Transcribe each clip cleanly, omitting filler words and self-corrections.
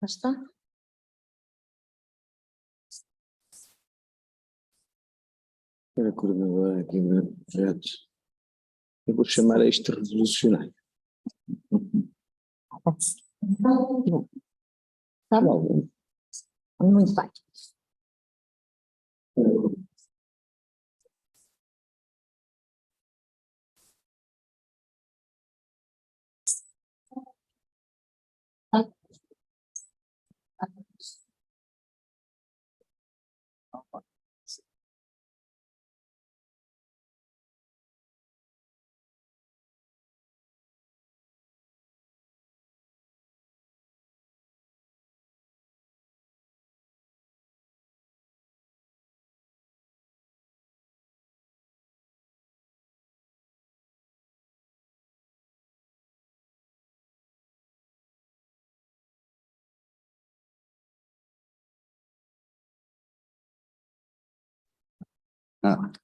Está? Para coordenador aqui de projetos, eu vou chamar este revolucionário. Tá bom. Muito bem.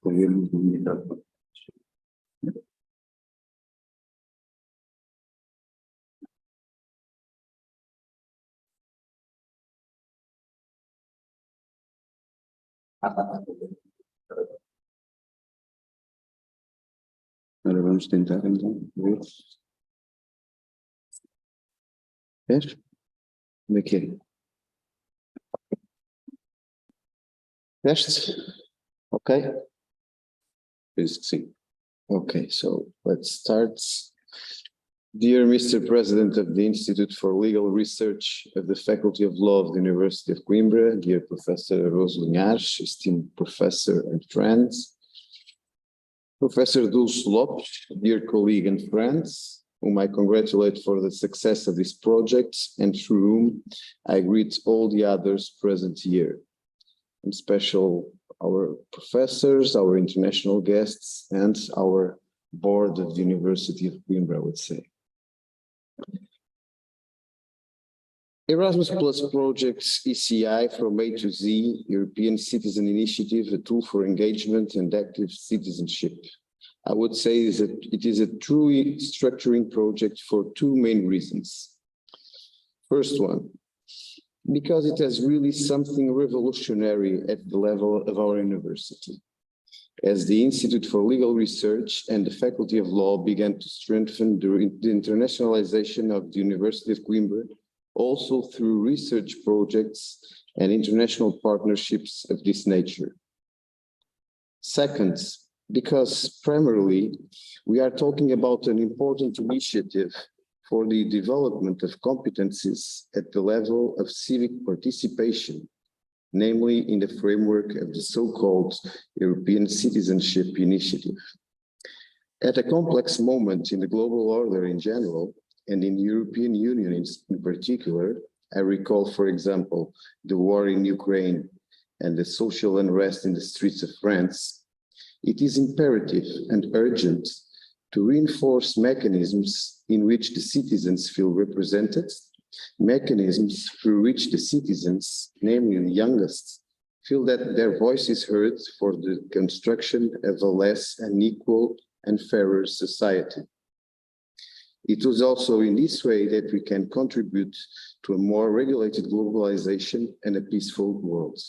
Governo do Agora vamos tentar então ver. Vês? Onde é que é? Veste? Ok? Penso que sim. Okay, so let's start. Dear Mr. President of the Institute for Legal Research of the Faculty of Law of the University of Coimbra, dear Professor Rose Linhares, esteemed professor and friends, Professor Dulce Lopes, dear colleague and friends, whom I congratulate for the success of this project and through whom I greet all the others present here, in special our professors, our international guests, and our board of the University of Coimbra, I would say. Erasmus Plus projects ECi From A to Z, European Citizen Initiative, a tool for engagement and active citizenship. I would say that it is a truly structuring project for two main reasons. First one, because it has really something revolutionary at the level of our university. As the Institute for Legal Research and the Faculty of Law began to strengthen the internationalization of the University of Coimbra, also through research projects and international partnerships of this nature. Second, because primarily we are talking about an important initiative for the development of competencies at the level of civic participation, namely in the framework of the so-called European Citizenship Initiative. At a complex moment in the global order in general, and in the European Union in particular, I recall, for example, the war in Ukraine and the social unrest in the streets of France, it is imperative and urgent to reinforce mechanisms in which the citizens feel represented, mechanisms through which the citizens, namely the youngest, feel that their voice is heard for the construction of a less unequal and fairer society. It was also in this way that we can contribute to a more regulated globalization and a peaceful world.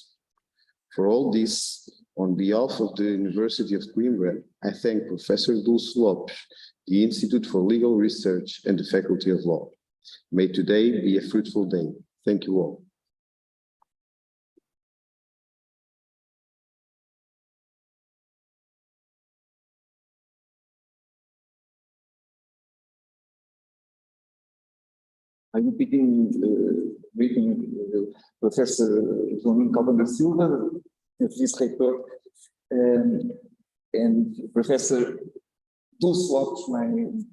For all this, on behalf of the University of Coimbra, I thank Professor Dulce Lopes, the Institute for Legal Research and the Faculty of Law. May today be a fruitful day. Thank you all. I will begin reading Professor João Calvão da Silva, this report, and Professor Dulce Lopes,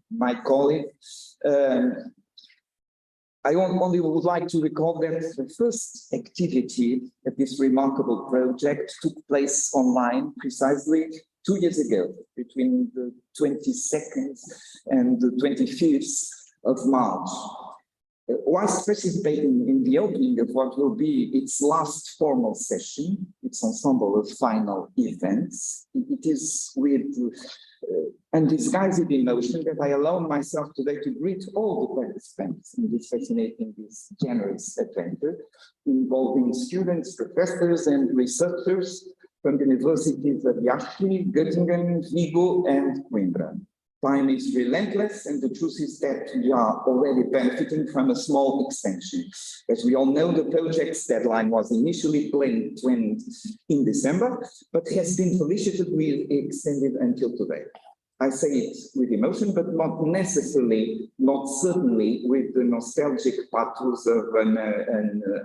my colleague. I only would like to recall that the first activity of this remarkable project took place online precisely 2 years ago, between the 22nd and the 25th of March. Whilst participating in the opening of what will be its last formal session, its ensemble of final events, it is with undisguised emotion that I allow myself today to greet all the participants in this fascinating, this generous adventure involving students, professors, and researchers from the universities of Iași, Göttingen, Vigo, and Coimbra. Time is relentless, and the truth is that we are already benefiting from a small extension. As we all know, the project's deadline was initially planned in December, but has been felicitously extended until today. I say it with emotion, but not necessarily, not certainly with the nostalgic pathos of an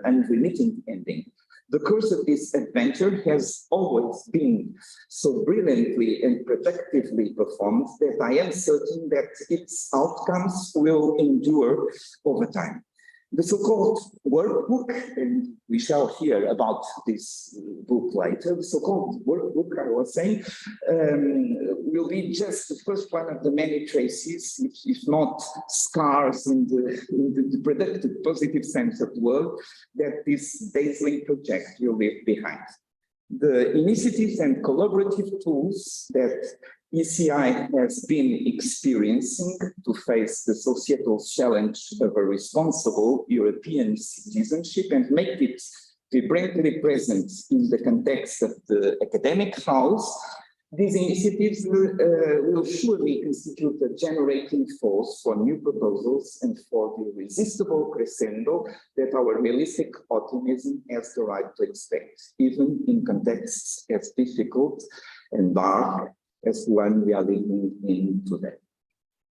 unremitting ending. The course of this adventure has always been so brilliantly and productively performed that I am certain that its outcomes will endure over time. The so-called workbook, and we shall hear about this book later, the so-called workbook, I was saying, will be just the first one of the many traces, if not scars in the productive, positive sense of the word, that this dazzling project will leave behind. The initiatives and collaborative tools that ECi has been experiencing to face the societal challenge of a responsible European citizenship and make it vibrantly present in the context of the academic house, these initiatives will surely constitute a generating force for new proposals and for the irresistible crescendo that our realistic optimism has the right to expect, even in contexts as difficult and dark as the one we are living in today.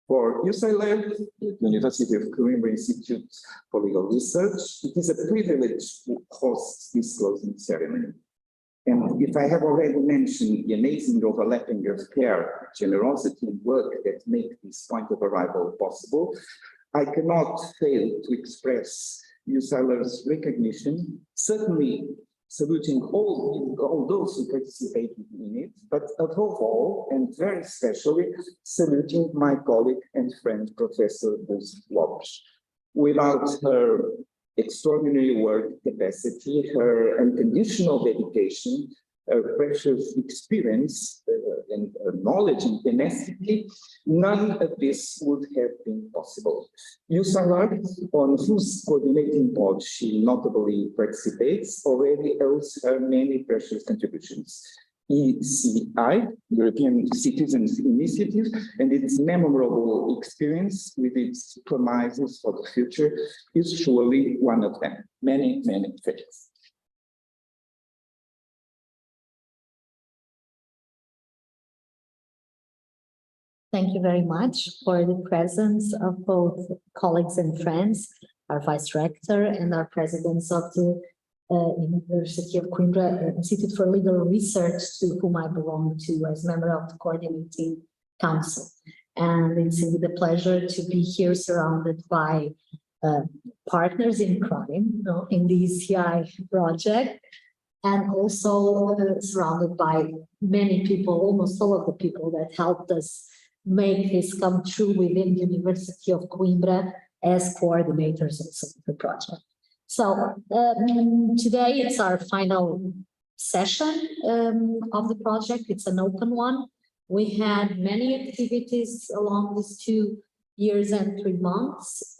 For ECi, the University of Coimbra Institute for Legal Research, it is a privilege to host this closing ceremony. And if I have already mentioned the amazing overlapping of care, generosity, and work that make this point of arrival possible, I cannot fail to express ECi's recognition, certainly saluting all those who participated in it, but above all, and very especially, saluting my colleague and friend, Professor Lopes. Without her extraordinary work capacity, her unconditional dedication, her precious experience and knowledge and tenacity, none of this would have been possible. ECi, on whose coordinating board she notably participates, already owes her many precious contributions. ECi, European Citizens Initiative, and its memorable experience with its promises for the future is surely one of them. Many, many thanks. Thank you very much for the presence of both colleagues and friends, our Vice Rector and our presidents of the University of Coimbra Institute for Legal Research, to whom I belong to as member of the Coordinating Council. And it's indeed a pleasure to be here surrounded by partners in crime, in the ECi project, and also surrounded by many people, almost all of the people that helped us make this come true within the University of Coimbra as coordinators also of the project. So today it's our final session of the project. It's an open one. We had many activities along these 2 years and 3 months.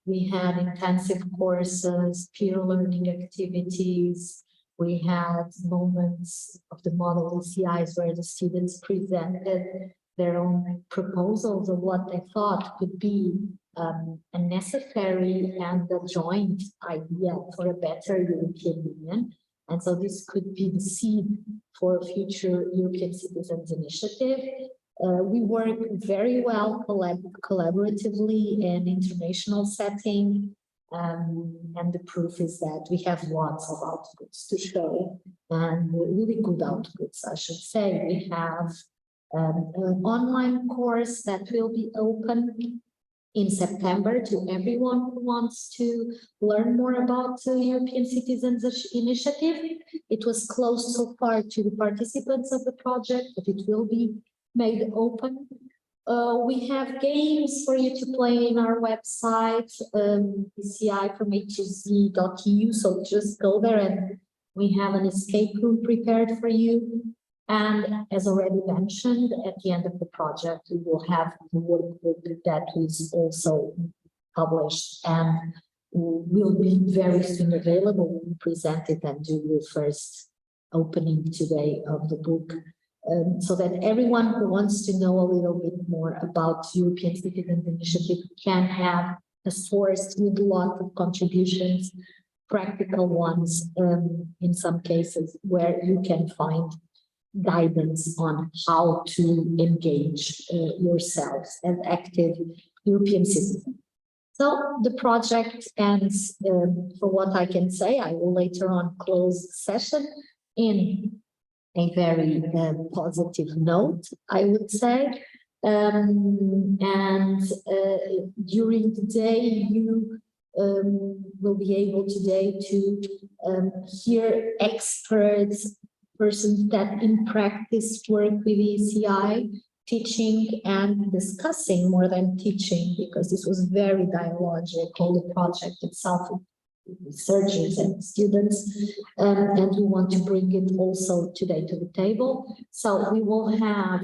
We had intensive courses, peer learning activities. We had moments of the model ECIs where the students presented their own proposals of what they thought could be a necessary and a joint idea for a better European Union. And so this could be the seed for a future European Citizens Initiative. We work very well collaboratively in international setting. And the proof is that we have lots of outputs to show, and really good outputs, I should say. We have an online course that will be open in September to everyone who wants to learn more about the European Citizens Initiative. It was closed so far to the participants of the project, but it will be made open. We have games for you to play in our website, ECi From A to Z.eu. So just go there, and we have an escape room prepared for you. And as already mentioned, at the end of the project, we will have the workbook that is also published and will be very soon available. We present it and do the first opening today of the book, so that everyone who wants to know a little bit more about European Citizens Initiative can have a source with a lot of contributions, practical ones, in some cases where you can find guidance on how to engage yourselves as active European citizens. So the project ends, for what I can say. I will later on close the session in a very positive note, I would say. During the day, you will be able today to hear experts, persons that in practice work with ECi, teaching and discussing more than teaching, because this was very dialogical, the project itself, researchers and students, and we want to bring it also today to the table. So we will have,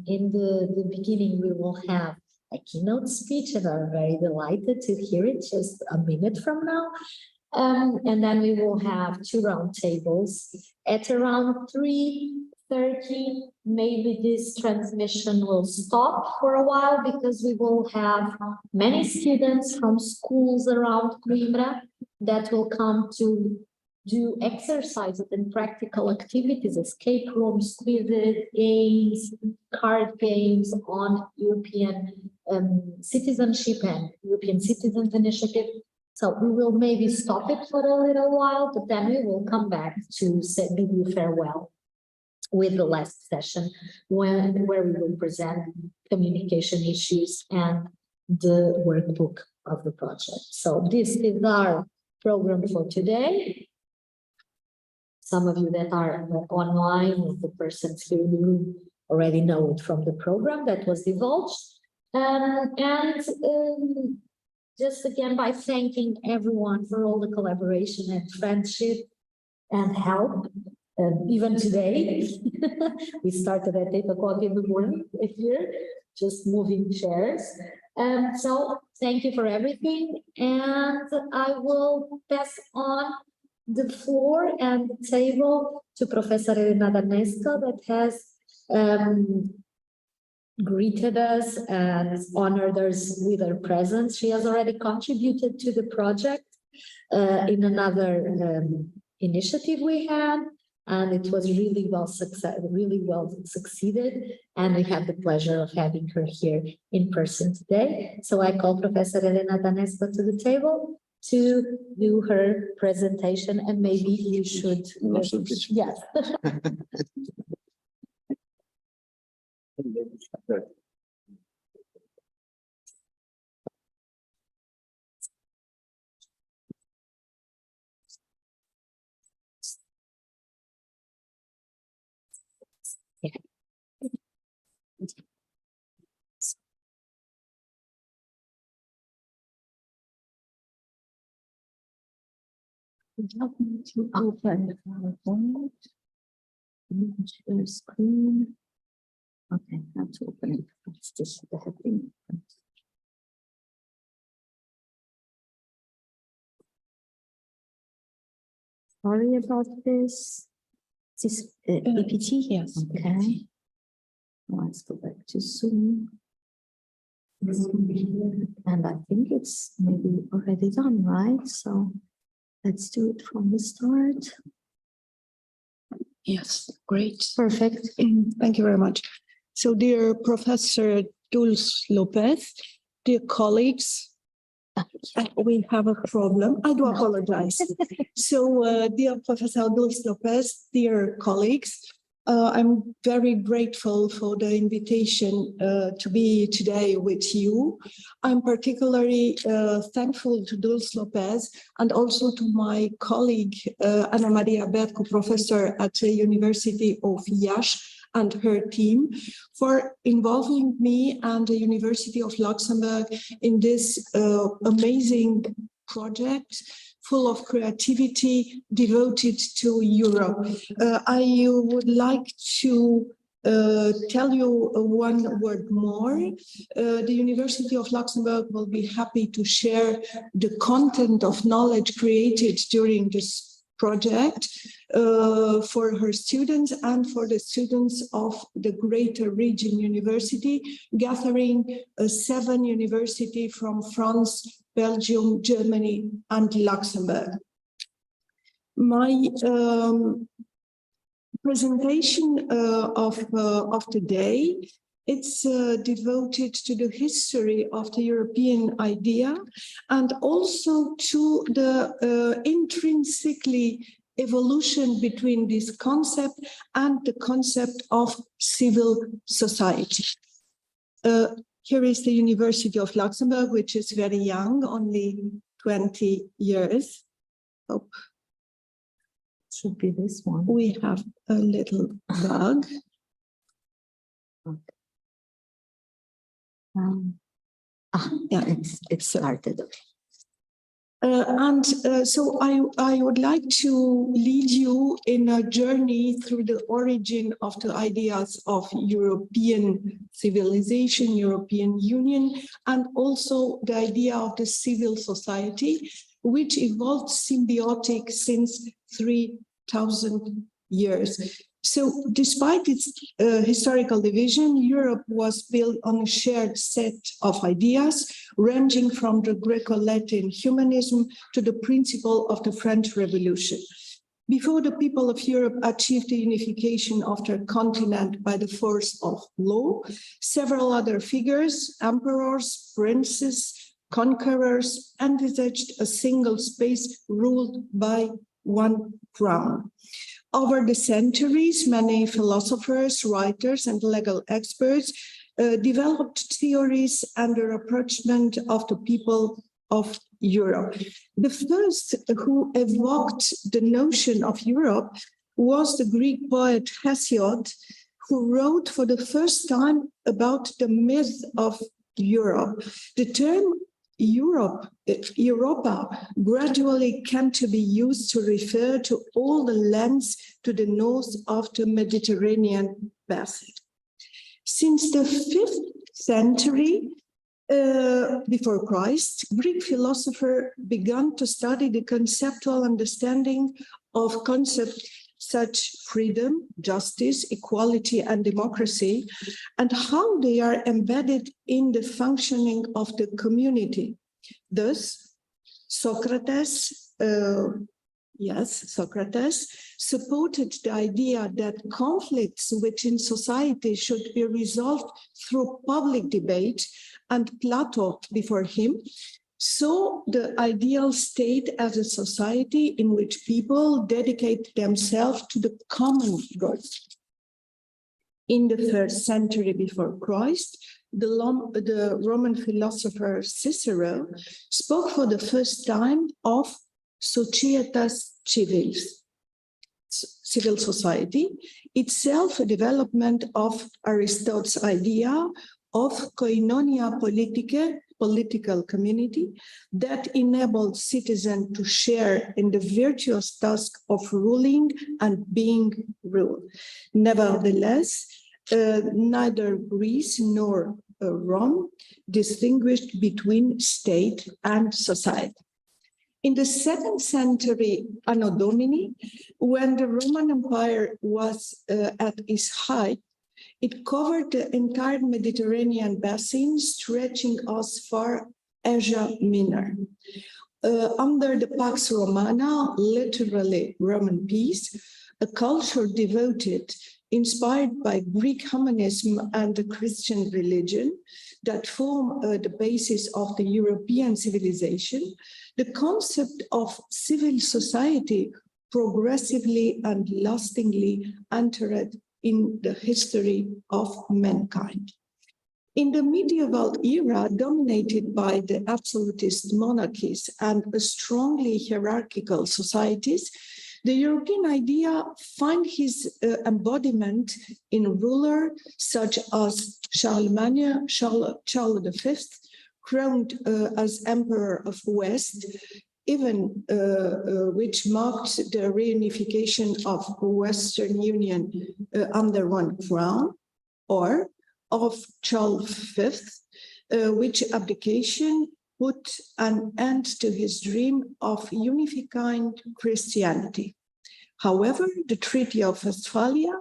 in the beginning, we will have a keynote speech, and I'm very delighted to hear it just a minute from now. And then we will have 2 roundtables at around 3:30. Maybe this transmission will stop for a while because we will have many students from schools around Coimbra that will come to do exercises and practical activities, escape rooms, quizzes, games, card games on European citizenship and European Citizens Initiative. So we will maybe stop it for a little while, but then we will come back to say, bid you farewell with the last session where we will present communication issues and the workbook of the project. So this is our program for today. Some of you that are online, the persons here in the room already know it from the program that was divulged. Just again, by thanking everyone for all the collaboration and friendship and help. Even today, we started at 8 o'clock in the morning here, just moving chairs. So thank you for everything. And I will pass on the floor and the table to Professor Elena Danesco, that has greeted us and honored us with her presence. She has already contributed to the project in another initiative we had, and it was really well succeeded. And we have the pleasure of having her here in person today. So I call Professor Elena Danesco to the table to do her presentation, and maybe you should. Yes. Help me to open the PowerPoint. Share screen. Okay, I have to open it. It's just the heading. Sorry about this. Is this EPT? Yes. Okay. Let's go back to Zoom. And I think it's maybe already done, right? So let's do it from the start. Yes, great. Perfect. Thank you very much. So, dear Professor Dulce Lopez, dear colleagues, we have a problem. I do apologize. So, dear Professor Dulce Lopez, dear colleagues, I'm very grateful for the invitation to be today with you. I'm particularly thankful to Dulce Lopez and also to my colleague, Ana Maria Berco, professor at the University of Iași, and her team for involving me and the University of Luxembourg in this amazing project full of creativity devoted to Europe. I would like to tell you one word more. The University of Luxembourg will be happy to share the content of knowledge created during this project for her students and for the students of the Greater Region University, gathering 7 universities from France, Belgium, Germany, and Luxembourg. My presentation of today, it's devoted to the history of the European idea and also to the intrinsically evolution between this concept and the concept of civil society. Here is the University of Luxembourg, which is very young, only 20 years. Oh. Should be this one. We have a little bug. Okay. Yeah, it started. So I would like to lead you in a journey through the origin of the ideas of European civilization, European Union, and also the idea of the civil society, which evolved symbiotic since 3,000 years. So despite its historical division, Europe was built on a shared set of ideas, ranging from the Greco-Latin humanism to the principle of the French Revolution. Before the people of Europe achieved the unification of their continent by the force of law, several other figures, emperors, princes, conquerors, envisaged a single space ruled by one crown. Over the centuries, many philosophers, writers, and legal experts developed theories and the rapprochement of the people of Europe. The first who evoked the notion of Europe was the Greek poet Hesiod, who wrote for the first time about the myth of Europe. The term Europa gradually came to be used to refer to all the lands to the north of the Mediterranean basin. Since the 5th century before Christ, Greek philosophers began to study the conceptual understanding of concepts such freedom, justice, equality, and democracy, and how they are embedded in the functioning of the community. Thus, Socrates supported the idea that conflicts within society should be resolved through public debate, and Plato, before him, saw the ideal state as a society in which people dedicate themselves to the common good. In the 1st century before Christ, the Roman philosopher Cicero spoke for the first time of societas civilis, civil society, itself a development of Aristotle's idea of koinonia politicae, political community, that enabled citizens to share in the virtuous task of ruling and being ruled. Nevertheless, neither Greece nor Rome distinguished between state and society. In the 2nd century Anno Domini, when the Roman Empire was at its height, it covered the entire Mediterranean basin, stretching as far as Asia Minor. Under the Pax Romana, literally Roman peace, a culture devoted, inspired by Greek humanism and the Christian religion that form the basis of the European civilization, the concept of civil society progressively and lastingly entered in the history of mankind. In the medieval era, dominated by the absolutist monarchies and strongly hierarchical societies, the European idea finds its embodiment in rulers such as Charlemagne, Charles V, crowned as Emperor of West, even which marked the reunification of Western Union under one crown, or of Charles V, which abdication put an end to his dream of unifying Christianity. However, the Treaty of Westphalia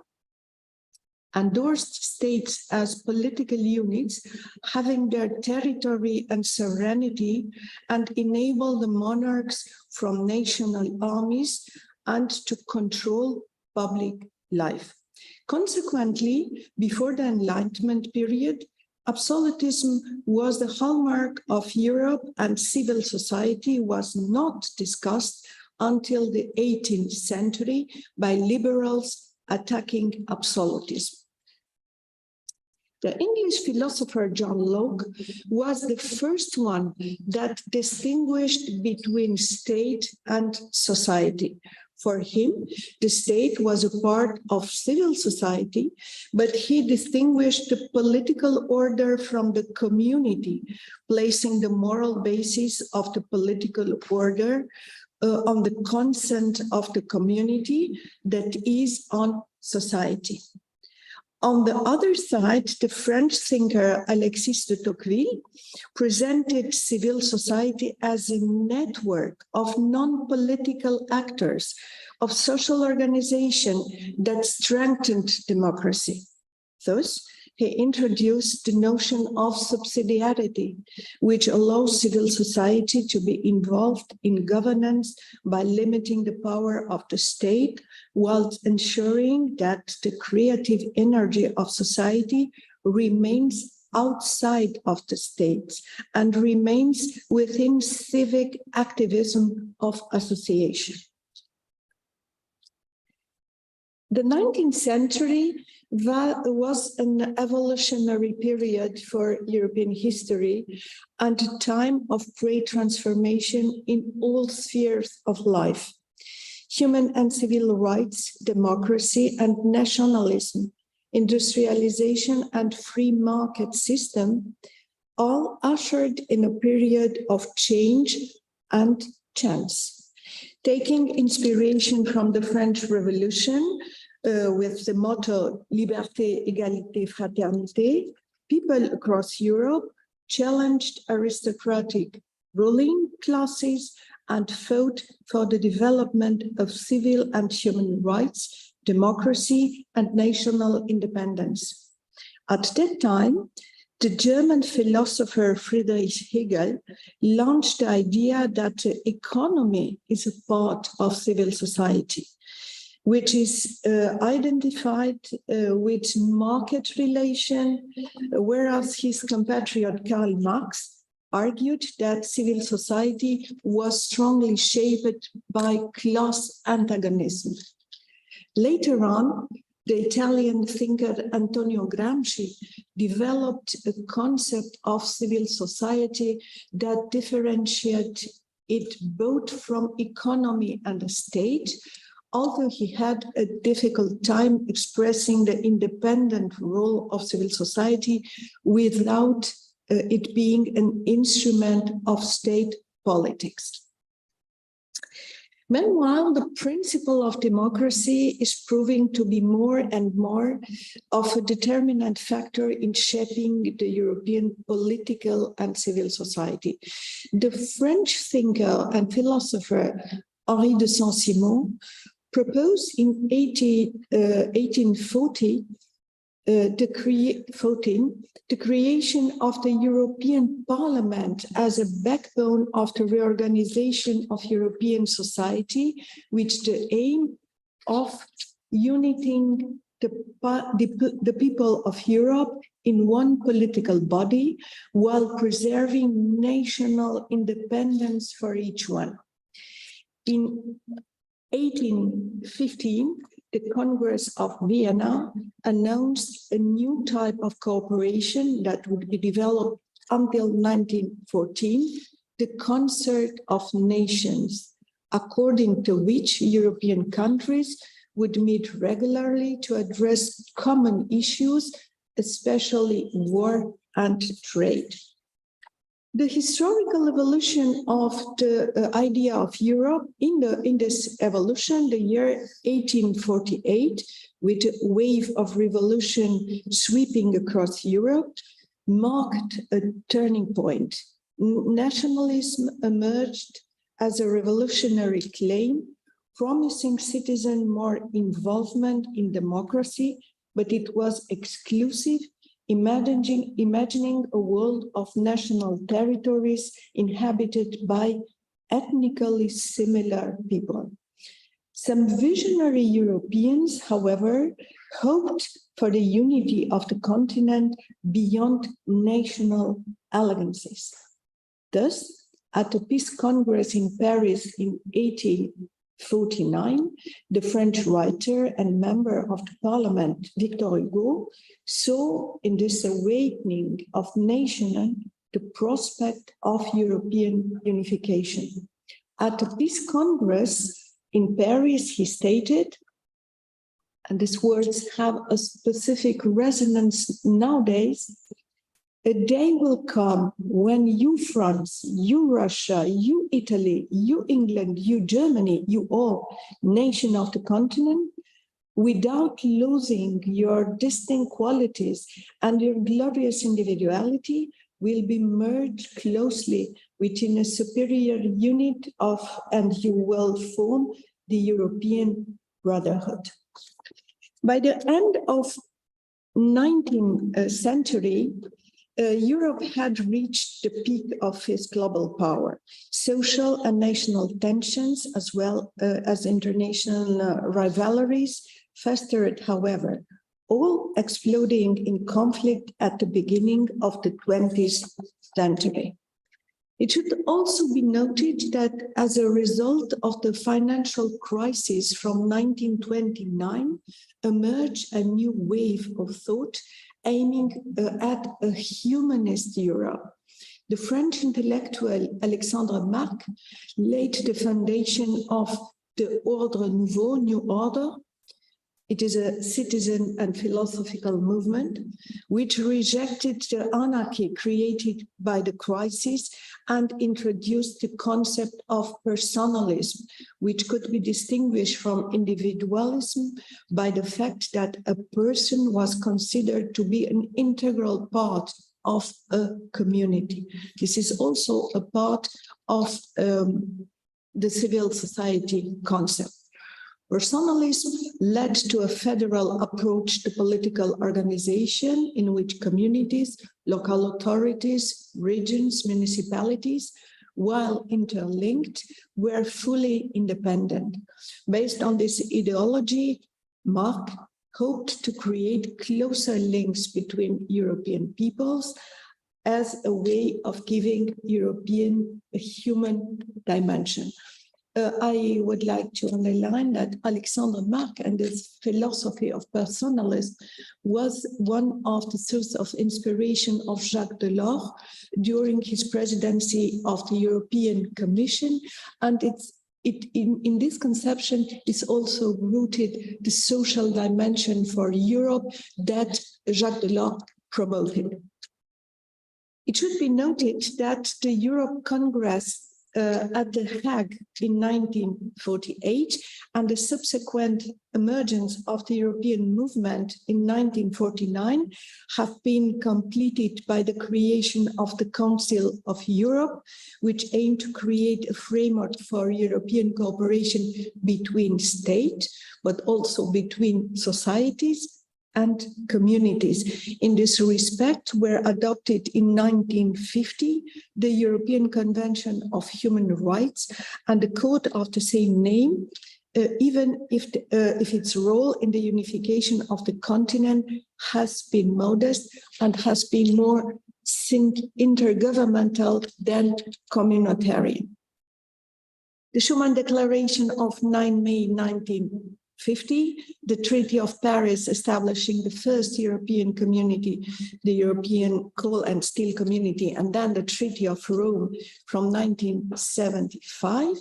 endorsed states as political units having their territory and sovereignty, and enabled the monarchs from national armies and to control public life. Consequently, before the Enlightenment period, absolutism was the hallmark of Europe, and civil society was not discussed until the 18th century by liberals attacking absolutism. The English philosopher John Locke was the first one that distinguished between state and society. For him, the state was a part of civil society, but he distinguished the political order from the community, placing the moral basis of the political order on the consent of the community, that is, on society. On the other side, the French thinker Alexis de Tocqueville presented civil society as a network of non-political actors, of social organization that strengthened democracy. Thus, he introduced the notion of subsidiarity, which allows civil society to be involved in governance by limiting the power of the state, while ensuring that the creative energy of society remains outside of the state and remains within civic activism of association. The 19th century was an evolutionary period for European history and a time of great transformation in all spheres of life. Human and civil rights, democracy and nationalism, industrialization and free market system, all ushered in a period of change and chance. Taking inspiration from the French Revolution, with the motto Liberté, Égalité, Fraternité, people across Europe challenged aristocratic ruling classes and fought for the development of civil and human rights, democracy, and national independence. At that time, the German philosopher Friedrich Hegel launched the idea that the economy is a part of civil society, which is identified with market relation, whereas his compatriot Karl Marx argued that civil society was strongly shaped by class antagonism. Later on, the Italian thinker Antonio Gramsci developed a concept of civil society that differentiated it both from economy and the state, although he had a difficult time expressing the independent role of civil society without it being an instrument of state politics. Meanwhile, the principle of democracy is proving to be more and more of a determinant factor in shaping the European political and civil society. The French thinker and philosopher Henri de Saint-Simon proposed in 1840 the creation of the European Parliament as a backbone of the reorganization of European society, with the aim of uniting the people of Europe in one political body while preserving national independence for each one. In 1815, the Congress of Vienna announced a new type of cooperation that would be developed until 1914, the Concert of Nations, according to which European countries would meet regularly to address common issues, especially war and trade. The historical evolution of the idea of Europe in this evolution, the year 1848, with a wave of revolution sweeping across Europe, marked a turning point. Nationalism emerged as a revolutionary claim, promising citizens more involvement in democracy, but it was exclusive, imagining a world of national territories inhabited by ethnically similar people. Some visionary Europeans, however, hoped for the unity of the continent beyond national allegiances. Thus, at the Peace Congress in Paris in 1849, the French writer and member of the parliament, Victor Hugo, saw in this awakening of nations the prospect of European unification. At the Peace Congress in Paris, he stated, and these words have a specific resonance nowadays, a day will come when you France, you Russia, you Italy, you England, you Germany, you all, nation of the continent, without losing your distinct qualities and your glorious individuality, will be merged closely within a superior unit and you will form the European Brotherhood. By the end of 19th century, Europe had reached the peak of its global power. Social and national tensions, as well as international rivalries, festered, however, all exploding in conflict at the beginning of the 20th century. It should also be noted that as a result of the financial crisis from 1929, emerged a new wave of thought aiming at a humanist Europe. The French intellectual Alexandre Marx laid the foundation of the Ordre Nouveau, New Order. It is a citizen and philosophical movement which rejected the anarchy created by the crisis and introduced the concept of personalism, which could be distinguished from individualism by the fact that a person was considered to be an integral part of a community. This is also a part of the civil society concept. Personalism led to a federal approach to political organization in which communities, local authorities, regions, municipalities, while interlinked, were fully independent. Based on this ideology, Marx hoped to create closer links between European peoples as a way of giving European a human dimension. I would like to underline that Alexandre Marx and his philosophy of personalism was one of the sources of inspiration of Jacques Delors during his presidency of the European Commission. And in this conception is also rooted the social dimension for Europe that Jacques Delors promoted. It should be noted that the Europe Congress at The Hague in 1948 and the subsequent emergence of the European movement in 1949 have been completed by the creation of the Council of Europe, which aimed to create a framework for European cooperation between states, but also between societies and communities. In this respect, were adopted in 1950 the European Convention of Human Rights and the Code of the same name, even if its role in the unification of the continent has been modest and has been more intergovernmental than communitarian. The Schuman Declaration of 9 May 19 1950, the Treaty of Paris establishing the first European community, the European Coal and Steel Community, and then the Treaty of Rome from 1975,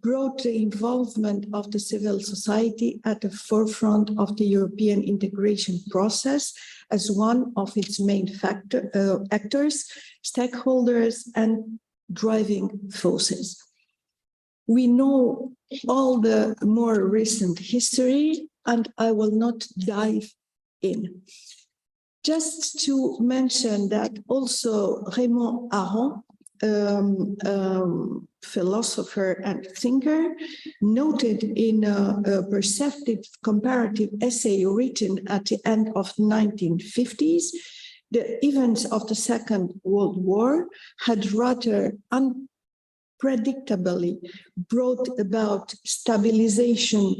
brought the involvement of the civil society at the forefront of the European integration process as one of its main actors, stakeholders, and driving forces. We know all the more recent history, and I will not dive in. Just to mention that also Raymond Aron, philosopher and thinker, noted in a perceptive comparative essay written at the end of the 1950s, the events of the Second World War had rather unpredictably brought about stabilization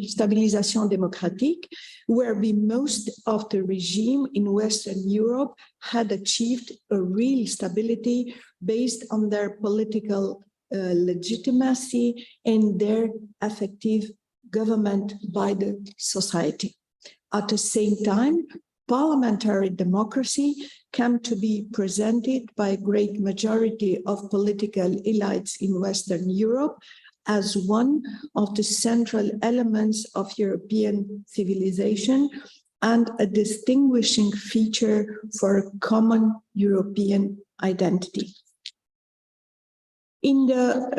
démocratique, whereby most of the regime in Western Europe had achieved a real stability based on their political legitimacy and their effective government by the society. At the same time, parliamentary democracy came to be presented by a great majority of political elites in Western Europe as one of the central elements of European civilization and a distinguishing feature for a common European identity. In the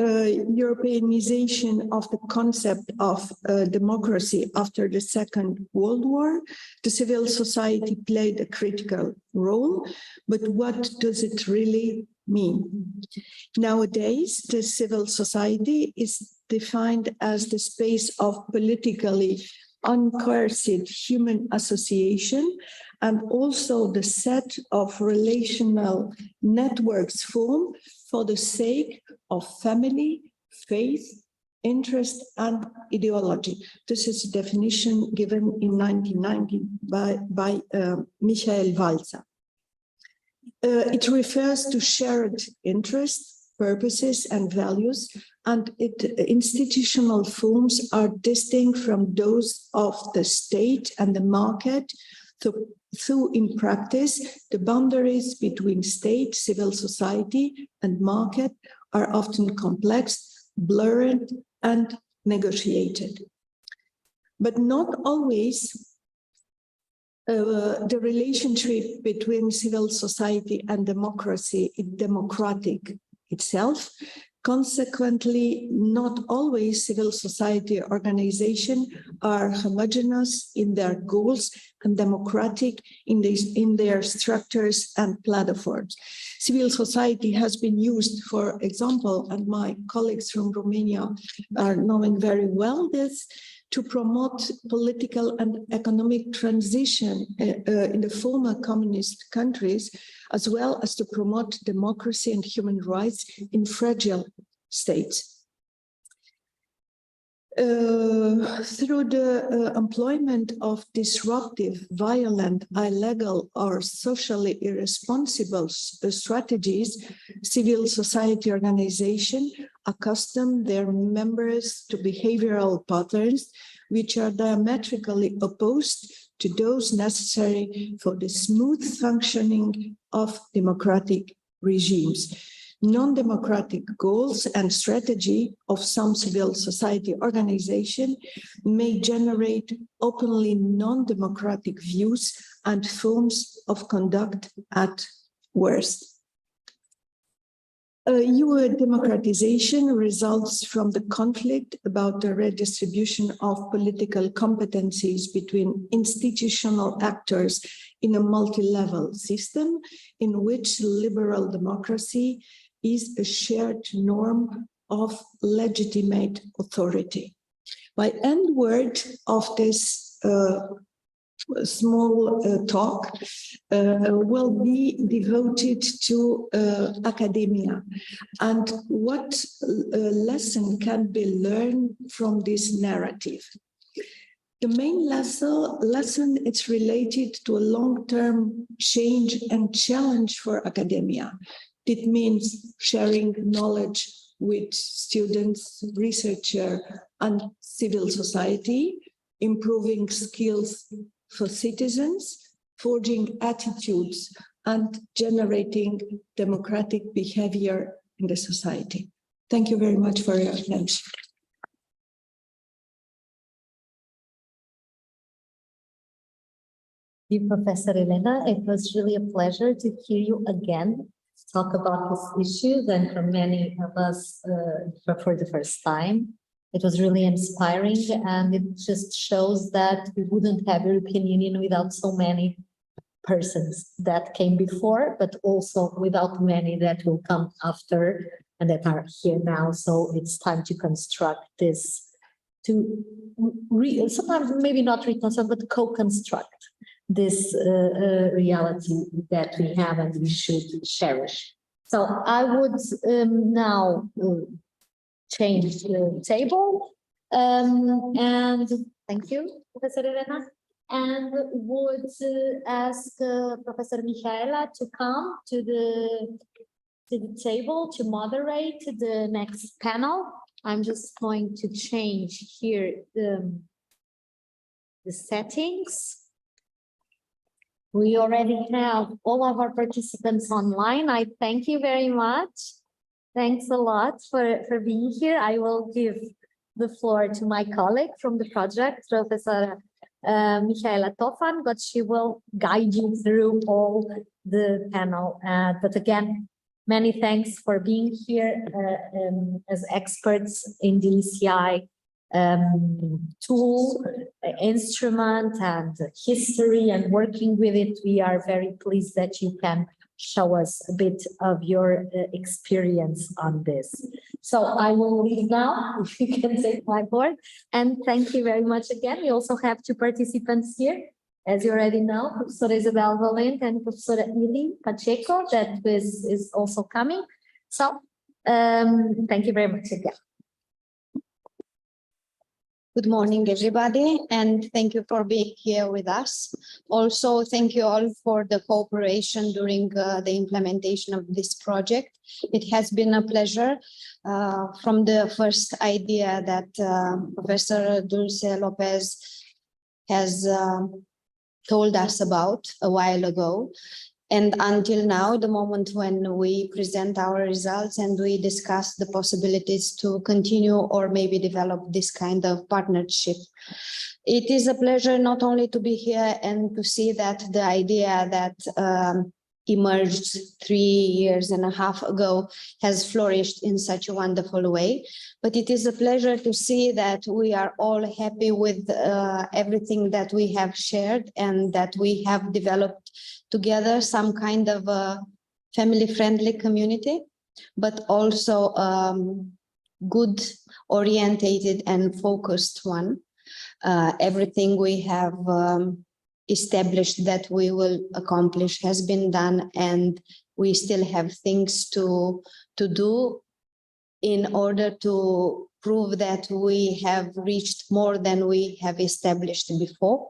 Europeanization of the concept of democracy after the Second World War, the civil society played a critical role, but what does it really mean? Nowadays, the civil society is defined as the space of politically uncoerced human association and also the set of relational networks formed for the sake of family, faith, interest, and ideology. This is a definition given in 1990 by Michael Walzer. It refers to shared interests, purposes, and values, and institutional forms are distinct from those of the state and the market. So in practice, the boundaries between state, civil society, and market are often complex, blurred, and negotiated. But not always the relationship between civil society and democracy is democratic itself. Consequently, not always civil society organizations are homogeneous in their goals and democratic in their structures and platforms. Civil society has been used, for example, and my colleagues from Romania are knowing very well this, to promote political and economic transition in the former communist countries, as well as to promote democracy and human rights in fragile states. Through the employment of disruptive, violent, illegal, or socially irresponsible strategies, civil society organizations accustom their members to behavioral patterns which are diametrically opposed to those necessary for the smooth functioning of democratic regimes. Non-democratic goals and strategy of some civil society organization may generate openly non-democratic views and forms of conduct at worst. EU democratization results from the conflict about the redistribution of political competencies between institutional actors in a multi-level system in which liberal democracy is a shared norm of legitimate authority. My end word of this small talk will be devoted to academia and what lesson can be learned from this narrative. The main lesson is related to a long-term change and challenge for academia. It means sharing knowledge with students, researchers, and civil society, improving skills for citizens, forging attitudes, and generating democratic behavior in the society. Thank you very much for your attention. Dear Professor Elena, it was really a pleasure to hear you again talk about these issues, and for many of us for the first time. It was really inspiring, and it just shows that we wouldn't have European Union without so many persons that came before, but also without many that will come after and that are here now. So it's time to construct this, to sometimes maybe not reconstruct, but co-construct this reality that we have and we should cherish. So I would now change the table and thank you, Professor Elena, and would ask Professor Michaela to come to the table to moderate the next panel. I'm just going to change here the settings. We already have all of our participants online. I thank you very much. Thanks a lot for being here. I will give the floor to my colleague from the project, Professor Michaela Tofan, but she will guide you through all the panel. But again, many thanks for being here as experts in the ECi tool, instrument, and history, and working with it. We are very pleased that you can show us a bit of your experience on this. So I will leave now, if you can take my board, and thank you very much again. We also have two participants here, as you already know, Professor Isabel Valente and Professor Ili Pacheco, that is also coming. So thank you very much again. Good morning, everybody, and thank you for being here with us. Also, thank you all for the cooperation during the implementation of this project. It has been a pleasure from the first idea that Professor Dulce Lopez has told us about a while ago. And until now, the moment when we present our results and we discuss the possibilities to continue or maybe develop this kind of partnership. It is a pleasure not only to be here and to see that the idea that emerged 3.5 years ago has flourished in such a wonderful way, but it is a pleasure to see that we are all happy with everything that we have shared and that we have developed together some kind of a family-friendly community, but also good, orientated and focused one. Everything we have established that we will accomplish has been done, and we still have things to do in order to prove that we have reached more than we have established before.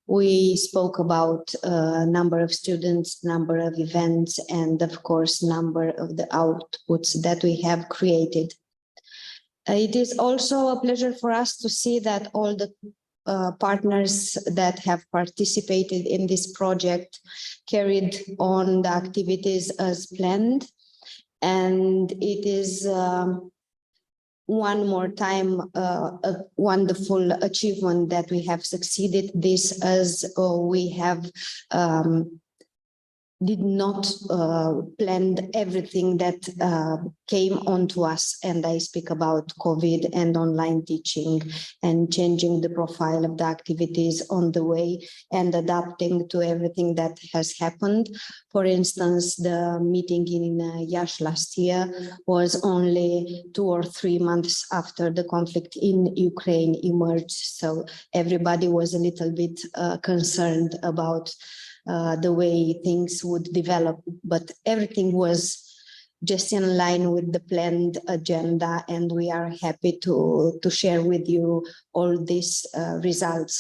We spoke about number of students, number of events, and of course, number of the outputs that we have created. It is also a pleasure for us to see that all the partners that have participated in this project carried on the activities as planned. And it is one more time a wonderful achievement that we have succeeded this, as we have did not plan everything that came onto us. And I speak about COVID and online teaching and changing the profile of the activities on the way and adapting to everything that has happened. For instance, the meeting in Iași last year was only 2 or 3 months after the conflict in Ukraine emerged. So everybody was a little bit concerned about the way things would develop, but everything was just in line with the planned agenda, and we are happy to share with you all these results.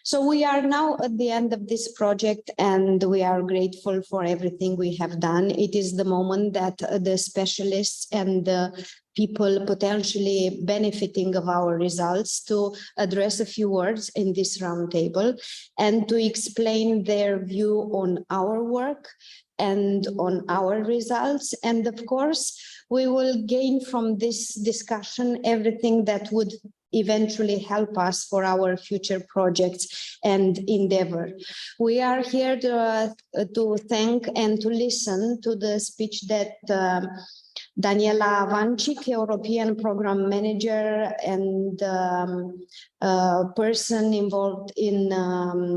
So we are now at the end of this project and we are grateful for everything we have done. It is the moment that the specialists and the people potentially benefiting of our results to address a few words in this roundtable and to explain their view on our work and on our results. And of course, we will gain from this discussion everything that would eventually help us for our future projects and endeavor. We are here to thank and to listen to the speech that Daniela Vancic, European Program Manager and person involved in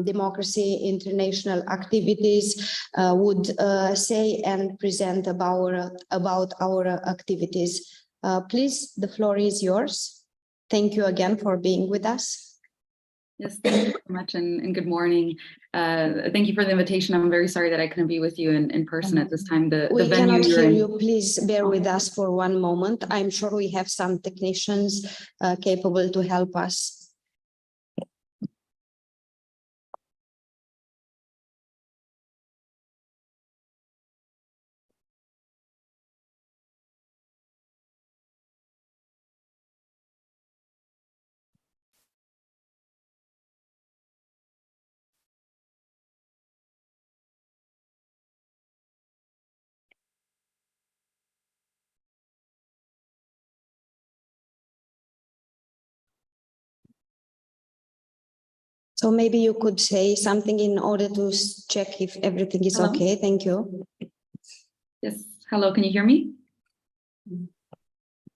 democracy international activities would say and present about our activities. Please, the floor is yours. Thank you again for being with us. Yes, thank you very much and good morning. Thank you for the invitation. I'm very sorry that I couldn't be with you in person at this time. We cannot hear you. Please bear with us for one moment. I'm sure we have some technicians capable to help us. So maybe you could say something in order to check if everything is okay. Thank you. Yes. Hello, can you hear me?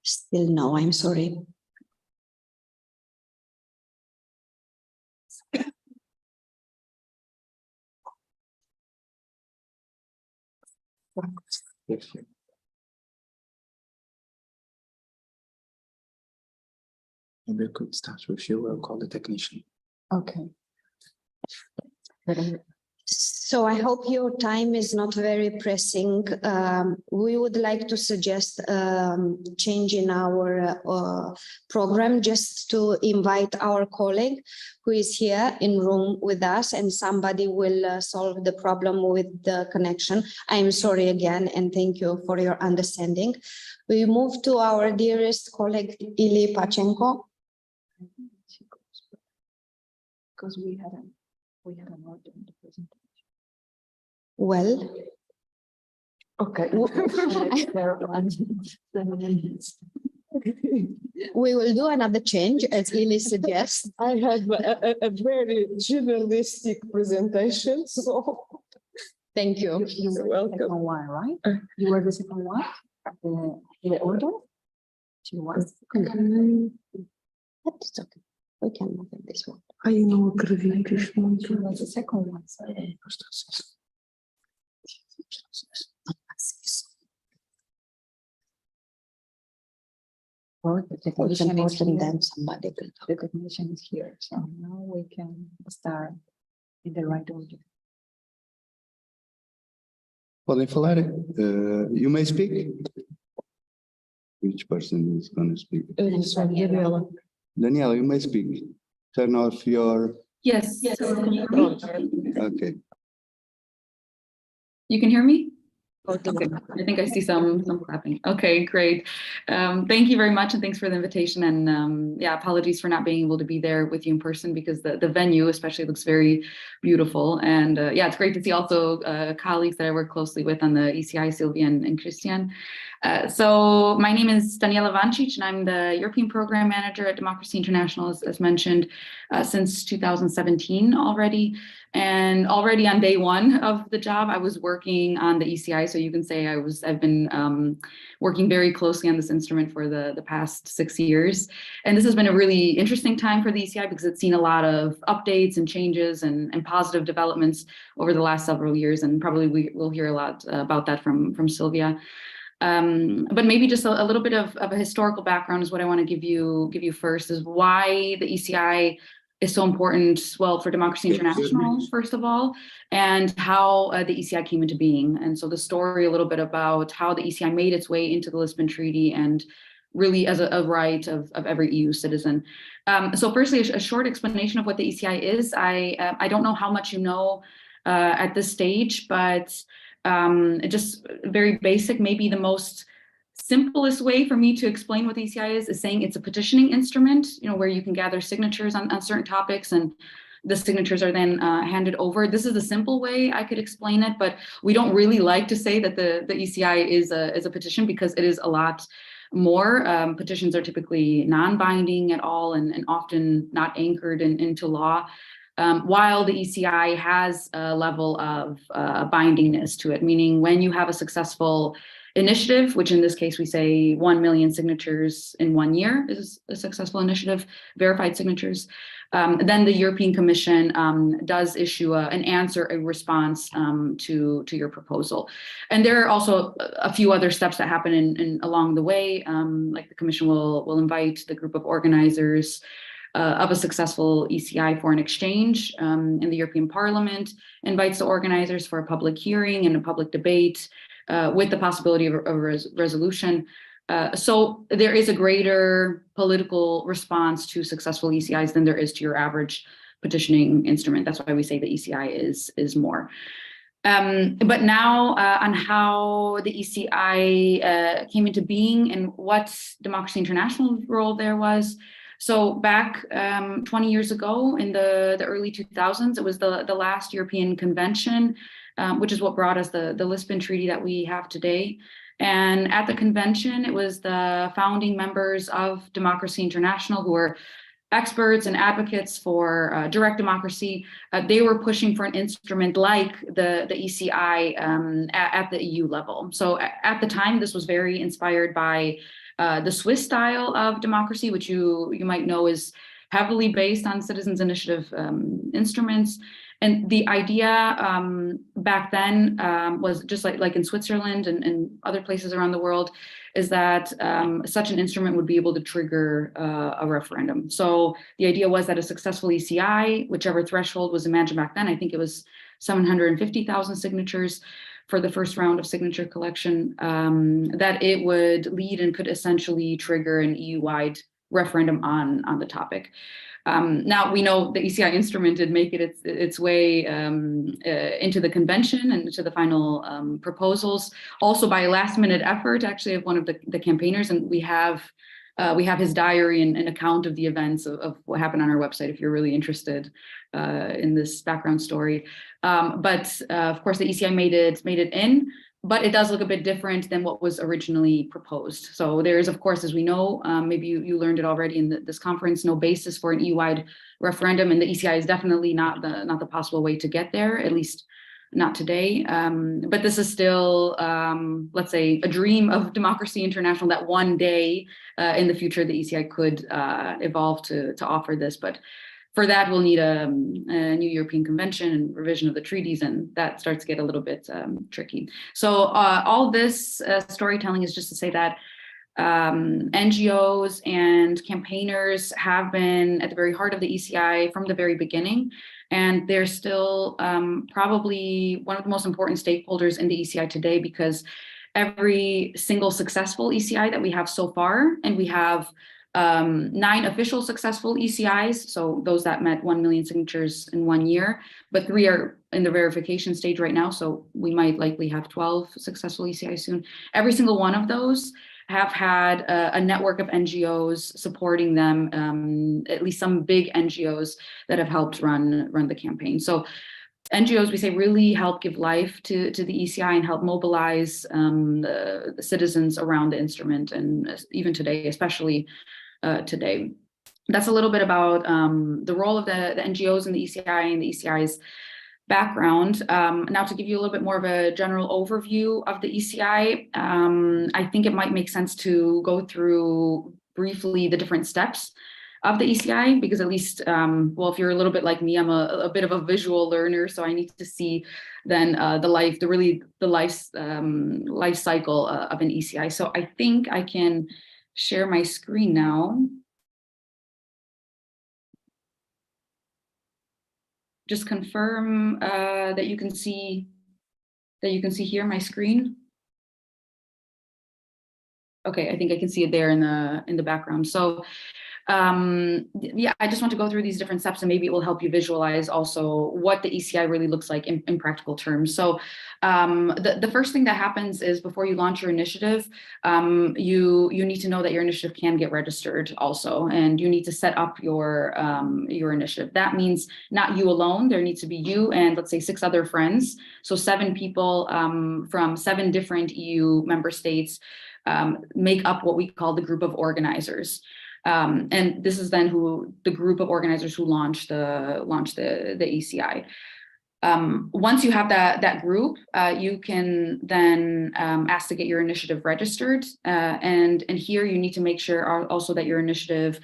Still no, I'm sorry. Maybe I could start with you. I'll call the technician. Okay. So I hope your time is not very pressing. We would like to suggest change in our program just to invite our colleague who is here in room with us and somebody will solve the problem with the connection. I'm sorry again and thank you for your understanding. We move to our dearest colleague Ili Pachenko. Because we had an order in the presentation. Well, okay. We will do another change as Ili suggests. I have a very journalistic presentation, so. Thank you. You were welcome. the second one, right? You were the second one, the order? She was. That's okay. We can move in this one. She was the second one. Or the technician is here. Then somebody will The technician is here, so now we can start in the right order. Podem falar? You may speak. Which person is going to speak? Daniela. Daniela, you may speak. Turn off your. Yes. Yes. Can you hear me? Okay. You can hear me? Okay, I think I see some clapping. Okay, great. Thank you very much and thanks for the invitation. And yeah, apologies for not being able to be there with you in person because the venue especially looks very beautiful. And yeah, it's great to see also colleagues that I work closely with on the ECi, Sylvia and Christian. So my name is Daniela Vancic and I'm the European Program Manager at Democracy International, as mentioned, since 2017 already. And already on day one of the job, I was working on the ECi. So you can say I've been working very closely on this instrument for the past 6 years. And this has been a really interesting time for the ECi because it's seen a lot of updates and changes and positive developments over the last several years. And probably we'll hear a lot about that from Sylvia. But maybe just a little bit of a historical background is what I want to give you first, is why the ECi is so important, well, for Democracy International, first of all, and how the ECi came into being. And so the story a little bit about how the ECi made its way into the Lisbon Treaty and really as a right of every EU citizen. So firstly, a short explanation of what the ECi is. I don't know how much you know at this stage, but just very basic, maybe the most simplest way for me to explain what the ECi is saying it's a petitioning instrument, where you can gather signatures on certain topics, and the signatures are then handed over. This is a simple way I could explain it, but we don't really like to say that the ECi is a petition, because it is a lot more. Petitions are typically non-binding at all, and often not anchored into law, while the ECi has a level of bindingness to it, meaning when you have a successful initiative, which in this case we say 1 million signatures in 1 year is a successful initiative, verified signatures, then the European Commission does issue an answer, a response to your proposal. And there are also a few other steps that happen along the way, like the Commission will invite the group of organizers of a successful ECi for an exchange, and the European Parliament invites the organizers for a public hearing and a public debate, with the possibility of a resolution. So there is a greater political response to successful ECIs than there is to your average petitioning instrument. That's why we say the ECi is more. But now on how the ECi came into being and what Democracy International's role there was. So back 20 years ago in the early 2000s, it was the last European convention, which is what brought us the Lisbon Treaty that we have today. And at the convention, it was the founding members of Democracy International who were experts and advocates for direct democracy. They were pushing for an instrument like the ECi at the EU level. So at the time, this was very inspired by the Swiss style of democracy, which you might know is heavily based on citizens' initiative instruments. And the idea back then was just like in Switzerland and other places around the world, is that such an instrument would be able to trigger a referendum. So the idea was that a successful ECi, whichever threshold was imagined back then, I think it was 750,000 signatures for the first round of signature collection, that it would lead and could essentially trigger an EU-wide referendum on the topic. Now we know the ECi instrument did make it its way into the convention and into the final proposals, also by a last-minute effort, actually, of one of the campaigners, and we have his diary and an account of the events of what happened on our website if you're really interested in this background story. But of course, the ECi made it in. But it does look a bit different than what was originally proposed. So there is, of course, as we know, maybe you learned it already in this conference, no basis for an EU-wide referendum, and the ECi is definitely not the possible way to get there, at least not today. But this is still, let's say, a dream of Democracy International that one day in the future the ECi could evolve to offer this. But for that, we'll need a new European Convention and revision of the treaties, and that starts to get a little bit tricky. So all this storytelling is just to say that NGOs and campaigners have been at the very heart of the ECi from the very beginning, and they're still probably one of the most important stakeholders in the ECi today, because every single successful ECi that we have so far, and we have 9 official successful ECIs, so those that met 1 million signatures in 1 year, but 3 are in the verification stage right now, so we might likely have 12 successful ECIs soon. Every single one of those have had a network of NGOs supporting them, at least some big NGOs that have helped run the campaign. So NGOs, we say, really help give life to the ECi and help mobilize the citizens around the instrument, and even today, especially today. That's a little bit about the role of the NGOs in the ECi and the ECi's background. Now, to give you a little bit more of a general overview of the ECi, I think it might make sense to go through briefly the different steps of the ECi, because at least, well, if you're a little bit like me, I'm a bit of a visual learner, so I need to see then the life cycle of an ECi. So I think I can share my screen now. Just confirm that you can see here my screen. Okay, I think I can see it there in the background. So yeah, I just want to go through these different steps and maybe it will help you visualize also what the ECi really looks like in practical terms. So the first thing that happens is before you launch your initiative, you need to know that your initiative can get registered also, and you need to set up your initiative. That means not you alone. There needs to be you and let's say 6 other friends. So 7 people from 7 different EU member states make up what we call the group of organizers. And this is then the group of organizers who launch the ECi. Once you have that group, you can then ask to get your initiative registered. And here you need to make sure also that your initiative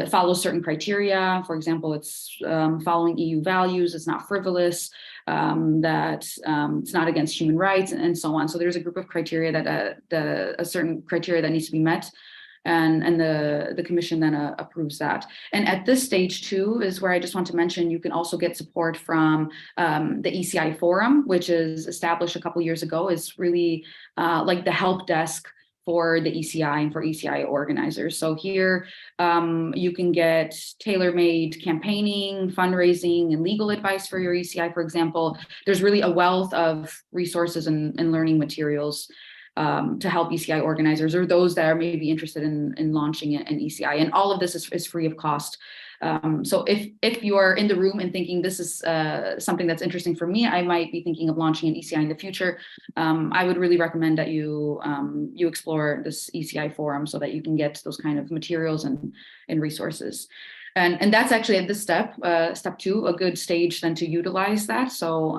follows certain criteria. For example, it's following EU values, it's not frivolous, that it's not against human rights, and so on. So there's a group of criteria that a certain criteria that needs to be met. And the commission then approves that. And at this stage too is where I just want to mention you can also get support from the ECi Forum, which is established a couple of years ago. Is really like the help desk for the ECi and for ECi organizers. So here you can get tailor-made campaigning, fundraising, and legal advice for your ECi, for example. There's really a wealth of resources and learning materials to help ECi organizers or those that are maybe interested in launching an ECi. And all of this is free of cost. So if you are in the room and thinking this is something that's interesting for me, I might be thinking of launching an ECi in the future, I would really recommend that you explore this ECi forum so that you can get those kind of materials and resources. And that's actually at this step 2, a good stage then to utilize that. So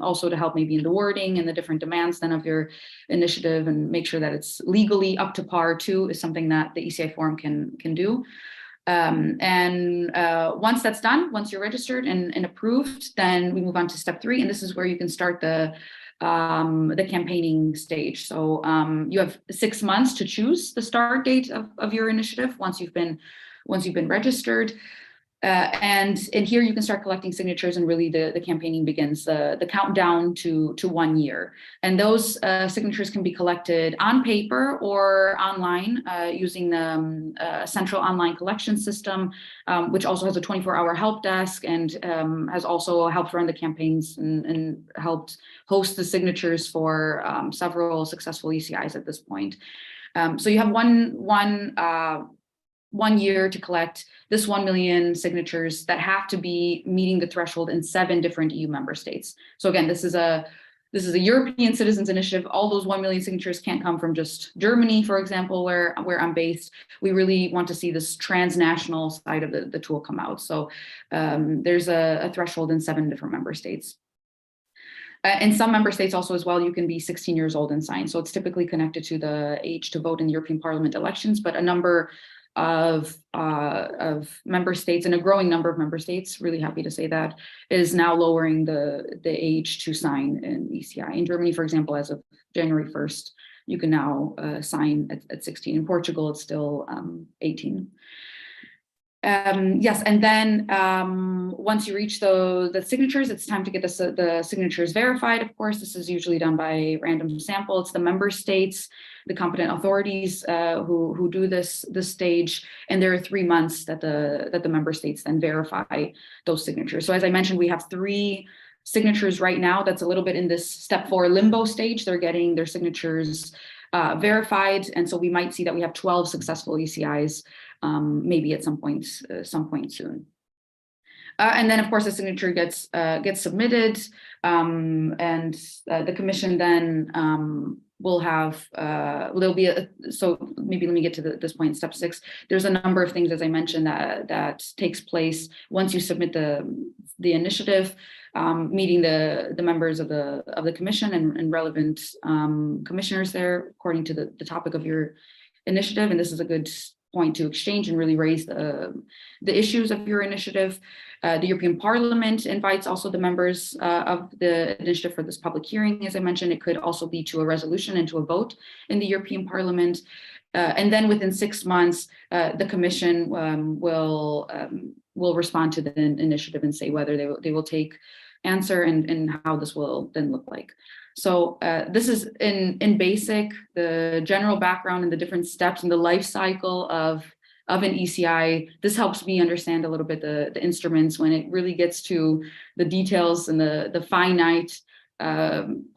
also to help maybe in the wording and the different demands then of your initiative and make sure that it's legally up to par too is something that the ECi forum can do. And once that's done, once you're registered and approved, then we move on to step 3. And this is where you can start the campaigning stage. So you have 6 months to choose the start date of your initiative once you've been registered. And here you can start collecting signatures and really the campaigning begins, the countdown to 1 year. And those signatures can be collected on paper or online using the central online collection system, which also has a 24-hour help desk and has also helped run the campaigns and helped host the signatures for several successful ECIs at this point. So you have one year to collect this 1 million signatures that have to be meeting the threshold in 7 different EU member states. So again, this is a European Citizens Initiative. All those 1 million signatures can't come from just Germany, for example, where I'm based. We really want to see this transnational side of the tool come out. So there's a threshold in 7 different member states. In some member states also as well, you can be 16 years old and sign. So it's typically connected to the age to vote in European Parliament elections, but a number of member states and a growing number of member states, really happy to say that, is now lowering the age to sign in ECi. In Germany, for example, as of January 1st, you can now sign at 16. In Portugal, it's still 18. Yes, and then once you reach the signatures, it's time to get the signatures verified. Of course, this is usually done by random sample. It's the member states, the competent authorities who do this stage, and there are 3 months that the member states then verify those signatures. So as I mentioned, we have 3 signatures right now. That's a little bit in this step 4 limbo stage. They're getting their signatures verified, and so we might see that we have 12 successful ECIs. Maybe at some point soon. And then, of course, the signature gets submitted, and the commission then will have, there'll be so maybe let me get to this point, step 6. There's a number of things, as I mentioned, that takes place once you submit the initiative, meeting the members of the commission and relevant commissioners there according to the topic of your initiative. And this is a good point to exchange and really raise the issues of your initiative. The European Parliament invites also the members of the initiative for this public hearing. As I mentioned, it could also be to a resolution and to a vote in the European Parliament. And then within 6 months, the Commission will respond to the initiative and say whether they will take answer and how this will then look like. So this is in basic, the general background and the different steps in the life cycle of an ECi. This helps me understand a little bit the instruments when it really gets to the details and the finite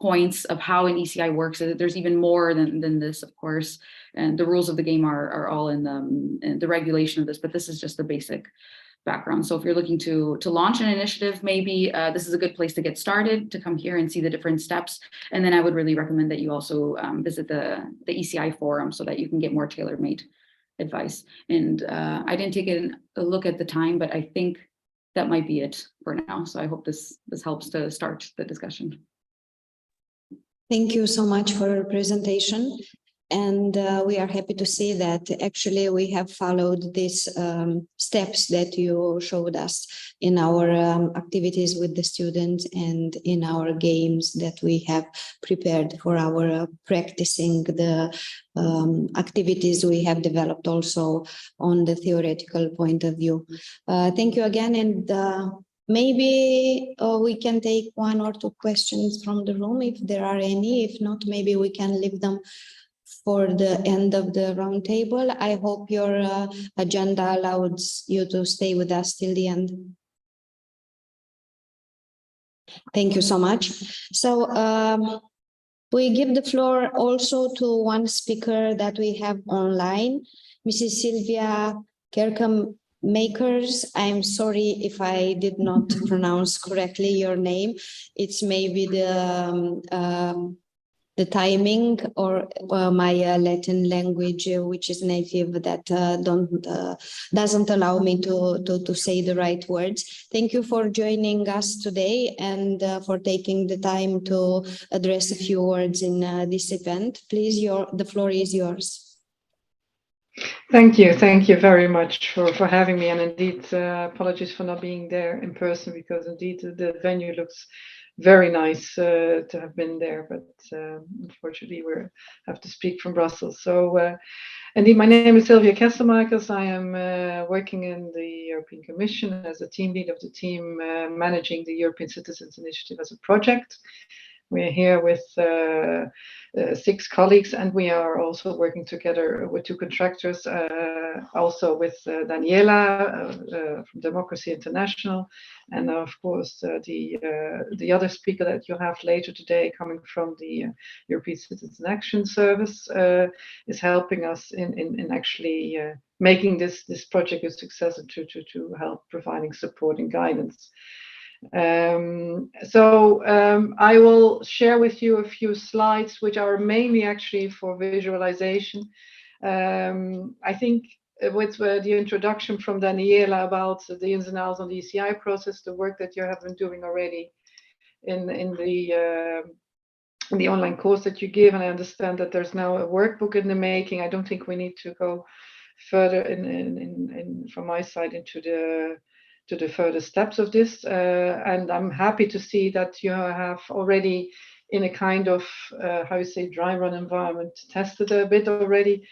points of how an ECi works. There's even more than this, of course, and the rules of the game are all in the regulation of this, but this is just the basic background. So if you're looking to launch an initiative, maybe this is a good place to get started, to come here and see the different steps. And then I would really recommend that you also visit the ECi forum so that you can get more tailor-made advice. And I didn't take a look at the time, but I think that might be it for now. So I hope this helps to start the discussion. Thank you so much for your presentation. And we are happy to see that actually we have followed these steps that you showed us in our activities with the students and in our games that we have prepared for our practicing the activities we have developed also on the theoretical point of view. Thank you again. And maybe we can take one or two questions from the room if there are any. If not, maybe we can leave them for the end of the roundtable. I hope your agenda allows you to stay with us till the end. Thank you so much. So we give the floor also to one speaker that we have online, Mrs. Sylvia Kerkham-Makers. I'm sorry if I did not pronounce correctly your name. It's maybe the timing or my Latin language, which is native, that doesn't allow me to say the right words. Thank you for joining us today and for taking the time to address a few words in this event. Please, the floor is yours. Thank you very much for having me, and indeed apologies for not being there in person, because indeed the venue looks very nice to have been there, but unfortunately we have to speak from Brussels. So indeed, my name is Sylvia Kesselmakers. I am working in the European Commission as a team lead of the team managing the European Citizens Initiative as a project. We're here with 6 colleagues, and we are also working together with 2 contractors, also with Daniela from Democracy International, and of course the other speaker that you have later today coming from the European Citizen Action Service is helping us in actually making this project a success and to help providing support and guidance. I will share with you a few slides which are mainly actually for visualization. I think with the introduction from Daniela about the ins and outs on the ECi process, the work that you have been doing already in the online course that you give, and I understand that there's now a workbook in the making. I don't think we need to go further from my side into the further steps of this, and I'm happy to see that you have already in a kind of how you say dry run environment tested a bit already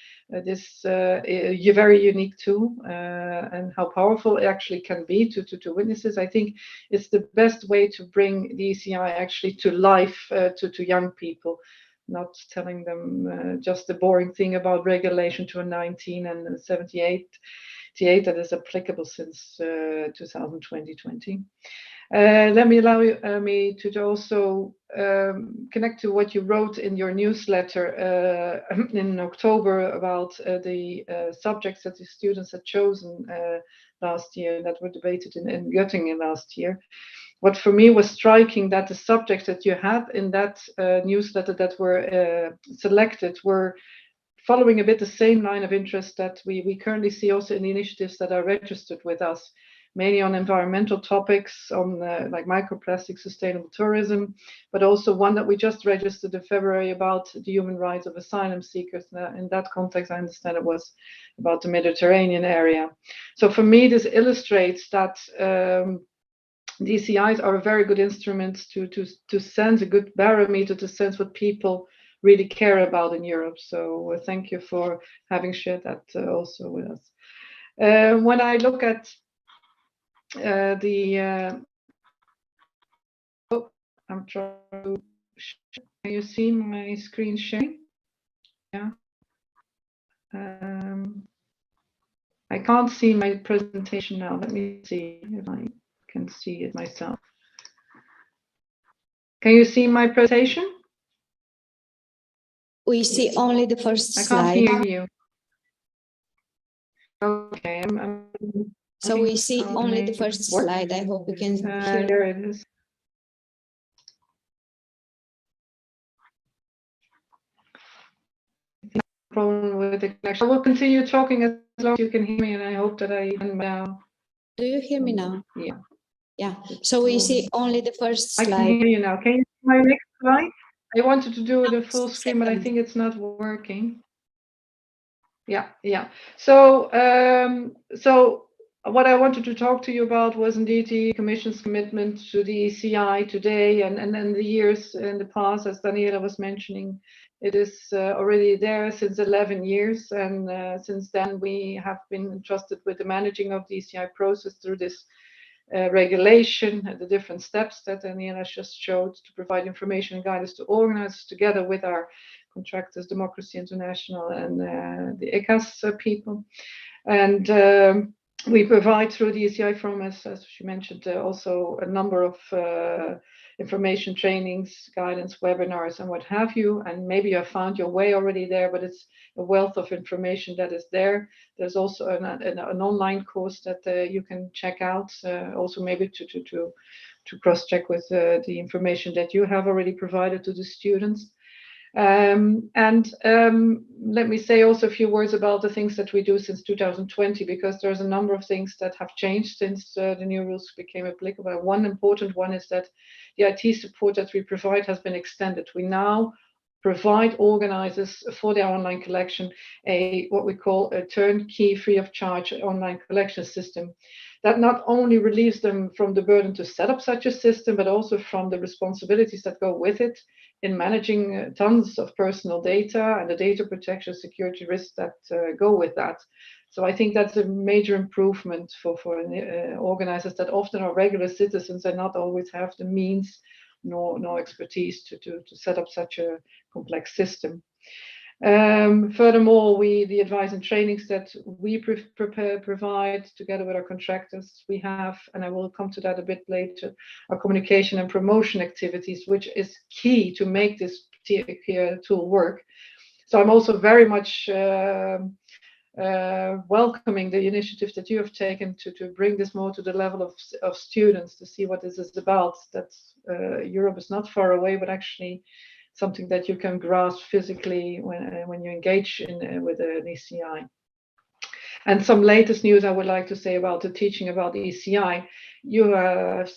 this very unique tool and how powerful it actually can be to witnesses. I think it's the best way to bring the ECi actually to life to young people, not telling them just the boring thing about regulation 219 and 78 that is applicable since 2020. Let me allow me to also connect to what you wrote in your newsletter in October about the subjects that the students had chosen last year that were debated in Göttingen last year. What for me was striking, that the subjects that you had in that newsletter that were selected were following a bit the same line of interest that we currently see also in the initiatives that are registered with us, mainly on environmental topics, on like microplastic, sustainable tourism, but also one that we just registered in February about the human rights of asylum seekers. In that context, I understand it was about the Mediterranean area. So for me, this illustrates that the ECIs are a very good instrument to sense, a good barometer to sense what people really care about in Europe. So thank you for having shared that also with us. When I look at I'm trying to Can you see my screen sharing? Yeah. I can't see my presentation now. Let me see if I can see it myself. Can you see my presentation? We see only the first I can't slide. hear you. Okay, So we see only the first slide. I hope you can hear. There it is. Problem with the connection. I will continue talking as long as you can hear me, and I hope that I can now. Do you hear me now? Yeah. Yeah. So we see only the first I can slide. hear you now. Can you see my next slide? I wanted to do it in full screen, but I think it's not working. Yeah. So, what I wanted to talk to you about was indeed the Commission's commitment to the ECi today, and then the years in the past, as Daniela was mentioning, it is already there since 11 years, and since then we have been entrusted with the managing of the ECi process through this regulation, the different steps that Daniela just showed to provide information and guidance to organizers together with our contractors, Democracy International and the ECAS people. And we provide through the ECi From A, as she mentioned, also a number of information trainings, guidance, webinars, and what have you. And maybe you have found your way already there, but it's a wealth of information that is there. There's also an online course that you can check out, also maybe to cross-check with the information that you have already provided to the students. Let me say also a few words about the things that we do since 2020, because there's a number of things that have changed since the new rules became applicable. One important one is that the IT support that we provide has been extended. We now provide organizers for their online collection what we call a turnkey, free of charge online collection system that not only relieves them from the burden to set up such a system, but also from the responsibilities that go with it in managing tons of personal data and the data protection security risks that go with that. So I think that's a major improvement for organizers that often are regular citizens and not always have the means nor expertise to set up such a complex system. Furthermore, the advice and trainings that we provide together with our contractors, we have, and I will come to that a bit later, our communication and promotion activities, which is key to make this tool work. So I'm also very much welcoming the initiative that you have taken to bring this more to the level of students, to see what this is about, that Europe is not far away, but actually something that you can grasp physically when you engage with an ECi. And some latest news I would like to say about the teaching about the ECi. You have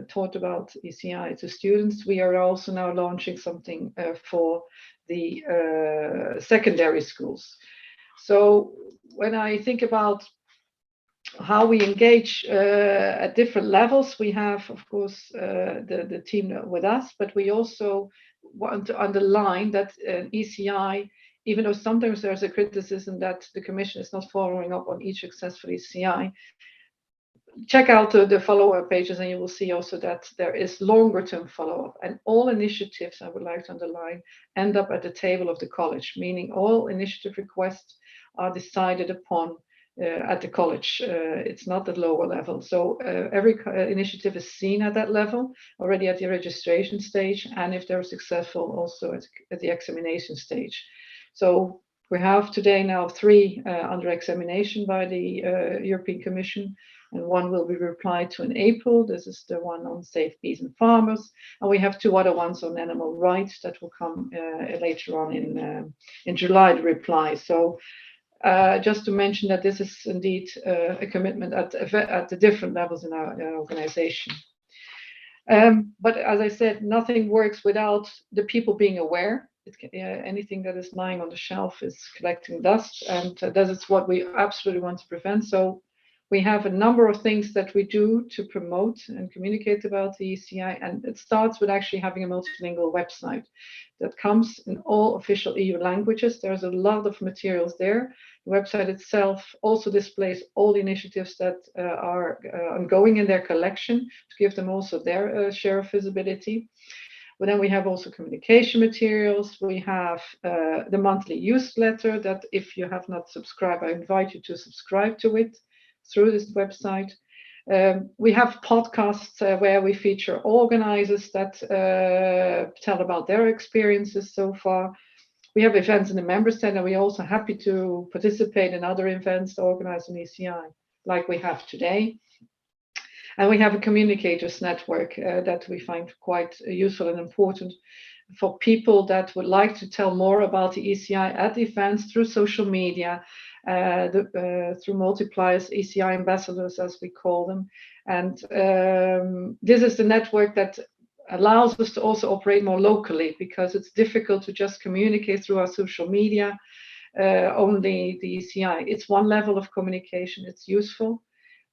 taught about ECi to students. We are also now launching something for the secondary schools. So when I think about how we engage at different levels, we have, of course, the team with us, but we also want to underline that ECi, even though sometimes there's a criticism that the Commission is not following up on each successful ECi, check out the follow-up pages and you will see also that there is longer term follow-up, and all initiatives, I would like to underline, end up at the table of the college, meaning all initiative requests are decided upon at the college. It's not at lower level. So every initiative is seen at that level, already at the registration stage, and if they're successful, also at the examination stage. So we have today now 3 under examination by the European Commission, and 1 will be replied to in April. This is the one on safe bees and farmers, and we have 2 other ones on animal rights that will come later on in July, the reply. So just to mention that this is indeed a commitment at the different levels in our organization. But as I said, nothing works without the people being aware. Anything that is lying on the shelf is collecting dust, and that is what we absolutely want to prevent. So we have a number of things that we do to promote and communicate about the ECi, and it starts with actually having a multilingual website that comes in all official EU languages. There's a lot of materials there. The website itself also displays all the initiatives that are ongoing in their collection, to give them also their share of visibility. But then we have also communication materials. We have the monthly newsletter that if you have not subscribed, I invite you to subscribe to it through this website. We have podcasts where we feature organizers that tell about their experiences so far. We have events in the member state, and we're also happy to participate in other events organized in ECi, like we have today. And we have a communicators network that we find quite useful and important for people that would like to tell more about the ECi at events through social media, through multipliers, ECi ambassadors, as we call them. And this is the network that allows us to also operate more locally, because it's difficult to just communicate through our social media, only the ECi. It's one level of communication, it's useful,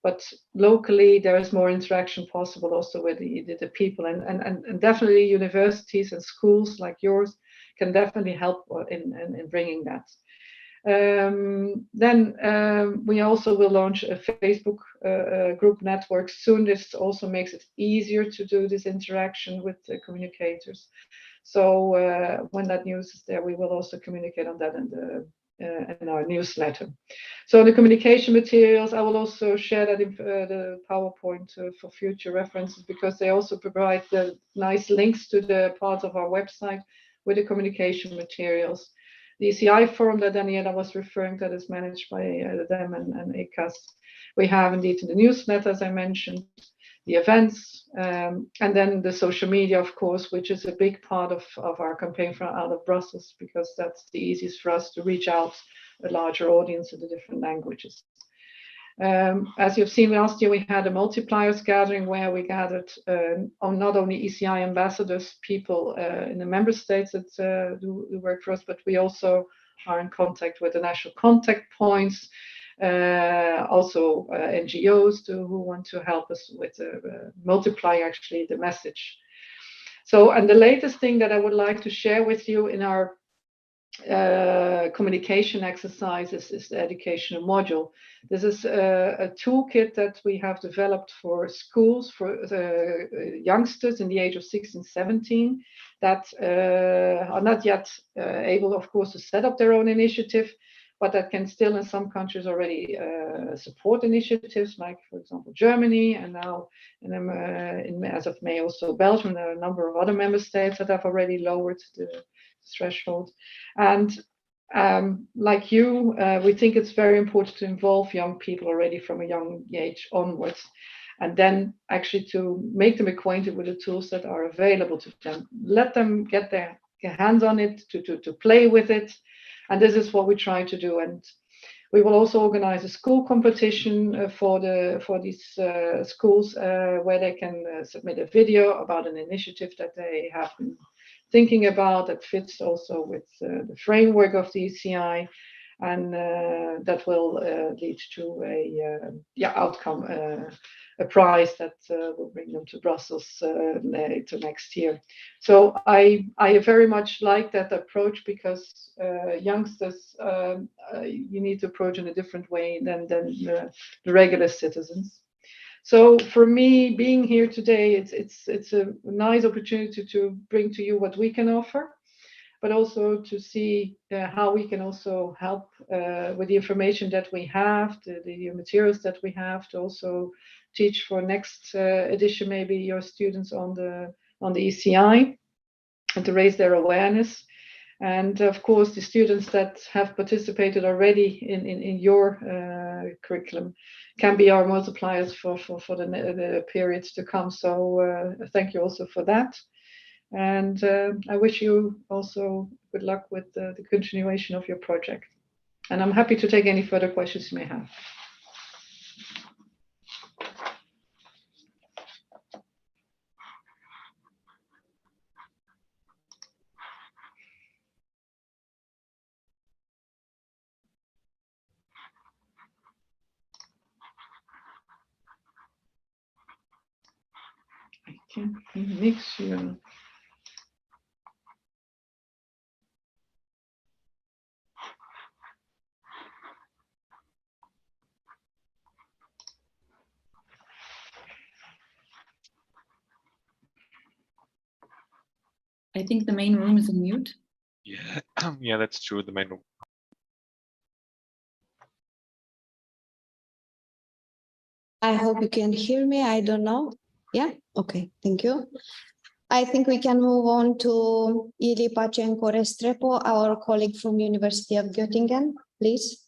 but locally there is more interaction possible also with the people, and definitely universities and schools like yours can definitely help in bringing that. Then we also will launch a Facebook group network soon. This also makes it easier to do this interaction with the communicators. So when that news is there, we will also communicate on that in our newsletter. So the communication materials, I will also share that in the PowerPoint for future references, because they also provide the nice links to the part of our website with the communication materials. The ECi forum that Daniela was referring to, that is managed by them and ECAS. We have indeed the newsletter, as I mentioned, the events, and then the social media, of course, which is a big part of our campaign from out of Brussels, because that's the easiest for us to reach out a larger audience in the different languages. As you've seen last year, we had a multipliers gathering where we gathered not only ECi ambassadors, people in the member states that do work for us, but we also are in contact with the national contact points, also NGOs who want to help us with multiplying actually the message. So, and the latest thing that I would like to share with you in our communication exercises is the educational module. This is a toolkit that we have developed for schools, for youngsters in the age of 16, 17 that are not yet able, of course, to set up their own initiative, but that can still in some countries already support initiatives, like, for example, Germany, and now as of May also Belgium. There are a number of other member states that have already lowered the threshold. And like you, we think it's very important to involve young people already from a young age onwards, and then actually to make them acquainted with the tools that are available to them. Let them get their hands on it, to play with it. And this is what we try to do. And we will also organize a school competition for these schools where they can submit a video about an initiative that they have been thinking about that fits also with the framework of the ECi, and that will lead to a outcome, a prize that will bring them to Brussels later next year. So I very much like that approach, because youngsters, you need to approach in a different way than the regular citizens. So for me, being here today, it's a nice opportunity to bring to you what we can offer, but also to see how we can also help with the information that we have, the materials that we have, to also teach for next edition, maybe your students on the ECi, and to raise their awareness. And of course, the students that have participated already in your curriculum can be our multipliers for the periods to come. So thank you also for that. And I wish you also good luck with the continuation of your project. And I'm happy to take any further questions you may have. I can mix you. I think the main room is on mute. Yeah, yeah, that's true. The main room. I hope you can hear me. I don't know. Yeah, okay, thank you. I think we can move on to Ili Pachenko-Restrepo, our colleague from University of Göttingen, please.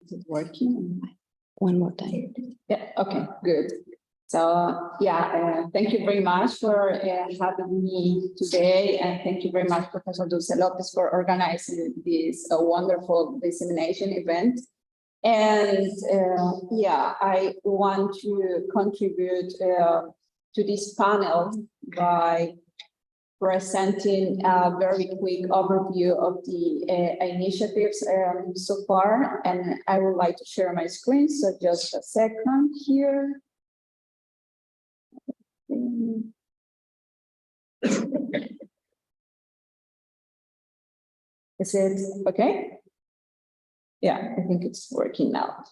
Is it working? One more time. Yeah, okay, good. So, yeah, thank you very much for having me today. And thank you very much, Professor Dulce Lopez, for organizing this wonderful dissemination event. And yeah, I want to contribute to this panel by presenting a very quick overview of the initiatives so far. And I would like to share my screen. So just a second here. Is it okay? Yeah, I think it's working now.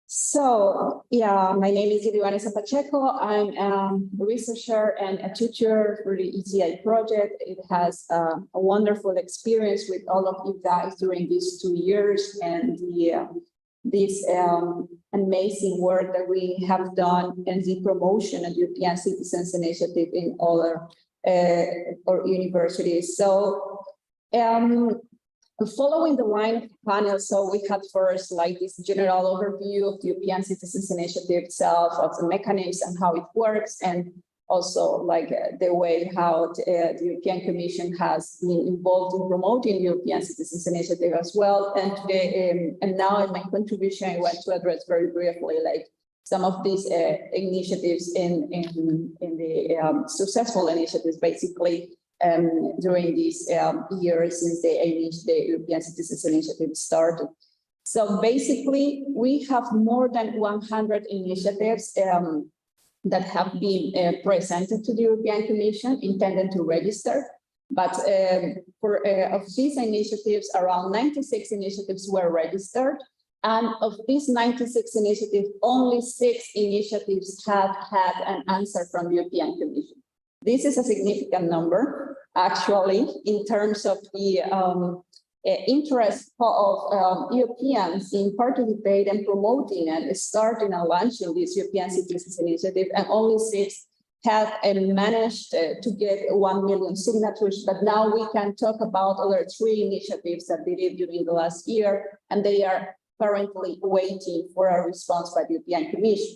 So, yeah, my name is Vanessa Pacheco. I'm a researcher and a tutor for the ECi project. It has a wonderful experience with all of you guys during these 2 years and this amazing work that we have done in the promotion of European Citizens Initiative in all our universities. So, following the line of the panel, so we had first like this general overview of the European Citizens Initiative itself, of the mechanism and how it works, and also like the way how the European Commission has been involved in promoting the European Citizens Initiative as well. And today, and now in my contribution, I want to address very briefly like some of these initiatives in the successful initiatives, basically. During these years since the European Citizens Initiative started. So basically, we have more than 100 initiatives that have been presented to the European Commission, intended to register. But of these initiatives, around 96 initiatives were registered. And of these 96 initiatives, only 6 initiatives have had an answer from the European Commission. This is a significant number, actually, in terms of the interest of Europeans in participating and promoting and starting and launching this European Citizens Initiative, and only 6 have managed to get 1 million signatures. But now we can talk about other 3 initiatives that they did during the last year, and they are currently waiting for a response by the European Commission.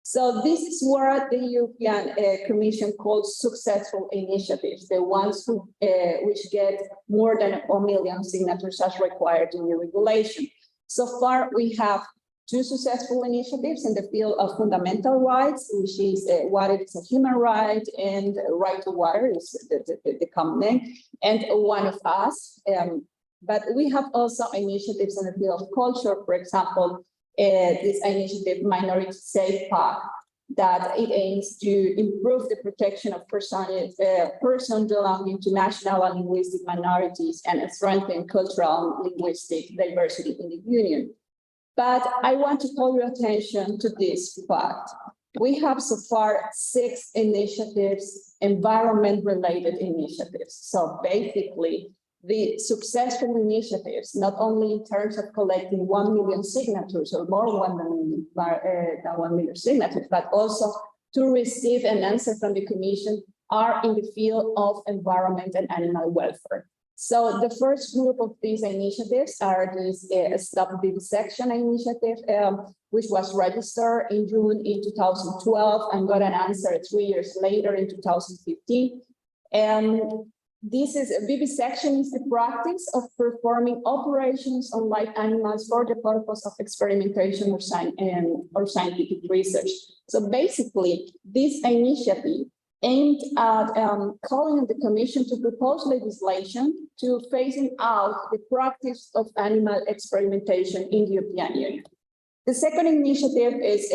So this is what the European Commission calls successful initiatives, the ones who which get more than 1 million signatures as required in the regulation. So far, we have 2 successful initiatives in the field of fundamental rights, which is water is a human right, and right to water is the common name, and One of Us. But we have also initiatives in the field of culture, for example, this initiative Minority Safe Path, that it aims to improve the protection of persons belonging to national and linguistic minorities and strengthen cultural and linguistic diversity in the Union. But I want to call your attention to this fact. We have so far 6 initiatives, environment-related initiatives. So basically, the successful initiatives, not only in terms of collecting 1 million signatures or more than 1 million signatures, but also to receive an answer from the Commission, are in the field of environment and animal welfare. So the first group of these initiatives are this Stop Vivisection initiative, which was registered in June in 2012 and got an answer 3 years later in 2015. And this is vivisection is the practice of performing operations on live animals for the purpose of experimentation or scientific research. So basically, this initiative aimed at calling on the Commission to propose legislation to phasing out the practice of animal experimentation in the European Union. The second initiative is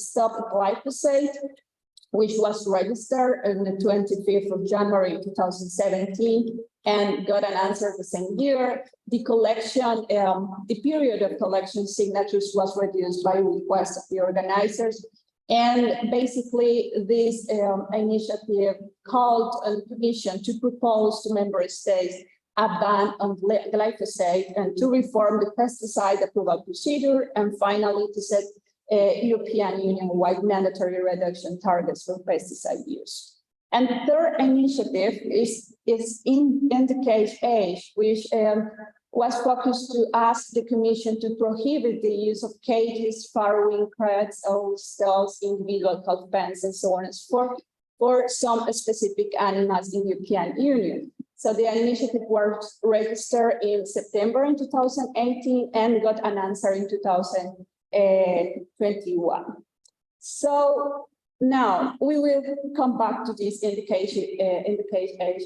Stop Glyphosate. which was registered on the 25th of January 2017 and got an answer the same year. The collection, the period of collection signatures was reduced by request of the organizers. And basically, this initiative called on the Commission to propose to member states a ban on glyphosate and to reform the pesticide approval procedure, and finally to set European Union-wide mandatory reduction targets for pesticide use. And the third initiative is in the case H, which was focused to ask the Commission to prohibit the use of cages, farrowing crates, or stalls, individual cow pens, and so on and so forth, for some specific animals in the European Union. So the initiative was registered in September in 2018 and got an answer in 2021. So now we will come back to this indication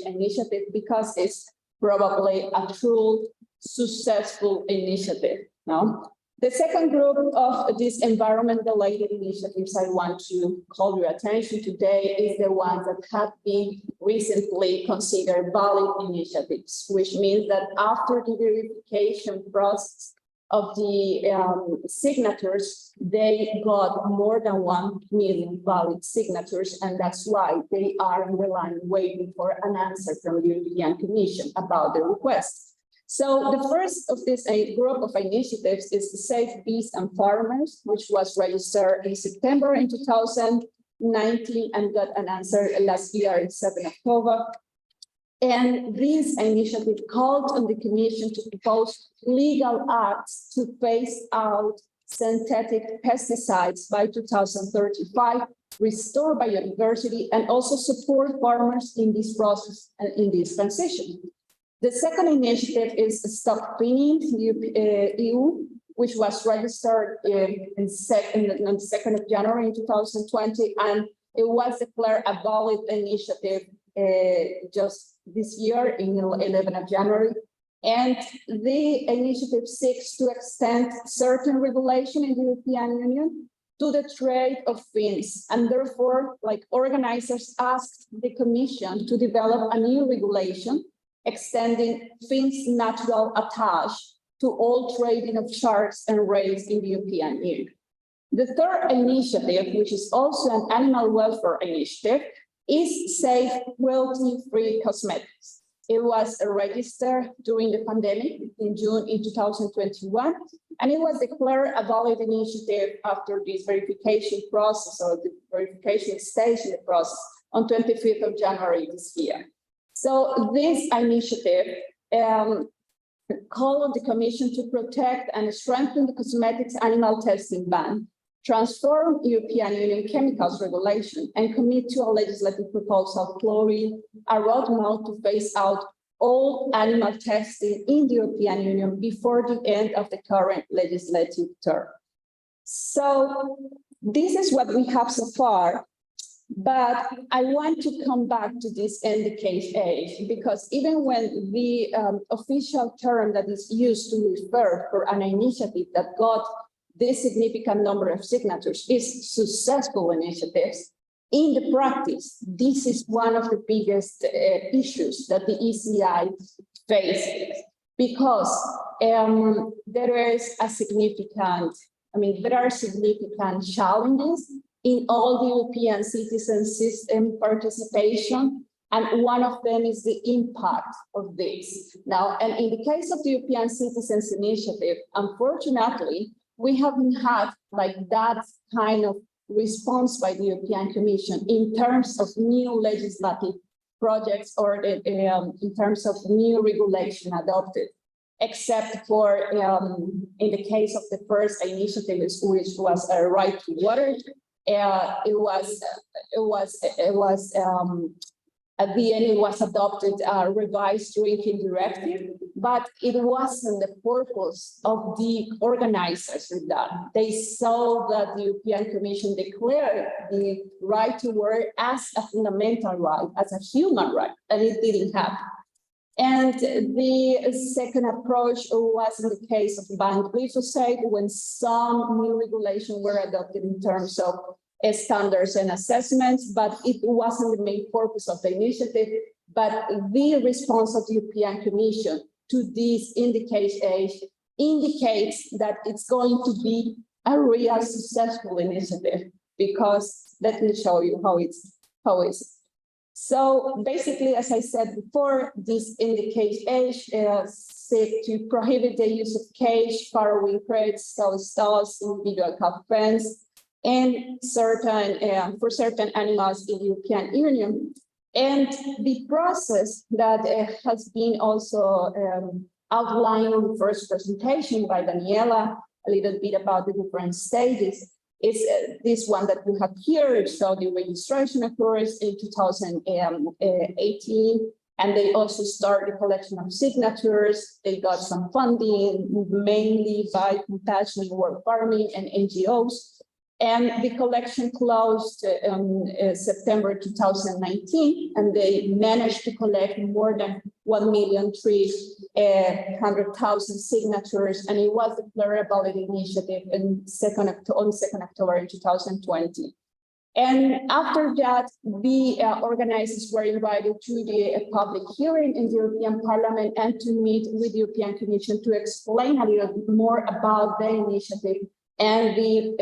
initiative because it's probably a true successful initiative. No? The second group of these environment-related initiatives I want to call your attention today is the ones that have been recently considered valid initiatives, which means that after the verification process of the signatures, they got more than 1 million valid signatures, and that's why they are on the line waiting for an answer from the European Commission about the request. So the first of this group of initiatives is the Safe Bees and Farmers, which was registered in September in 2019 and got an answer last year in 7 October. And this initiative called on the Commission to propose legal acts to phase out synthetic pesticides by 2035, restore biodiversity, and also support farmers in this process and in this transition. The second initiative is Stop Pinning EU, which was registered on the 2nd of January in 2020, and it was declared a valid initiative just this year in 11th of January. And the initiative seeks to extend certain regulation in the European Union to the trade of fins. And therefore, like organizers asked the Commission to develop a new regulation extending fins natural attach to all trading of sharks and rays in the European Union. The third initiative, which is also an animal welfare initiative, is Safe Cruelty-Free Cosmetics. It was registered during the pandemic in June in 2021, and it was declared a valid initiative after this verification process or the verification stage in the process on 25th of January this year. So this initiative called on the Commission to protect and strengthen the cosmetics animal testing ban, transform European Union chemicals regulation, and commit to a legislative proposal chlorine, a roadmap to phase out all animal testing in the European Union before the end of the current legislative term. So this is what we have so far. But I want to come back to this indication age, because even when the official term that is used to refer for an initiative that got this significant number of signatures is successful initiatives, in the practice, this is one of the biggest issues that the ECi faces, because there are significant challenges in all the European citizen system participation, and one of them is the impact of this. Now, and in the case of the European Citizens Initiative, unfortunately, we haven't had like that kind of response by the European Commission in terms of new legislative projects or in terms of new regulation adopted, except for in the case of the first initiative, which was a right to water. It was at the end, it was adopted a revised drinking directive, but it wasn't the purpose of the organizers with that. They saw that the European Commission declared the right to water as a fundamental right, as a human right, and it didn't happen. And the second approach was in the case of banned glyphosate, when some new regulations were adopted in terms of standards and assessments, but it wasn't the main purpose of the initiative. But the response of the European Commission to this indicates that it's going to be a real successful initiative, because let me show you how it's. So basically, as I said before, this indicates seek to prohibit the use of cage, farrowing crates, cell stalls, individual cup pens, and for certain animals in the European Union. And the process that has been also outlined in the first presentation by Daniela, a little bit about the different stages, is this one that we have here. So the registration occurs in 2018, and they also start the collection of signatures. They got some funding, mainly by Compassion World Farming and NGOs. And the collection closed in September 2019, and they managed to collect more than 1,300,000 signatures, and it was declared a valid initiative on 2nd October in 2020. And after that, the organizers were invited to the public hearing in the European Parliament and to meet with the European Commission to explain a little bit more about the initiative and the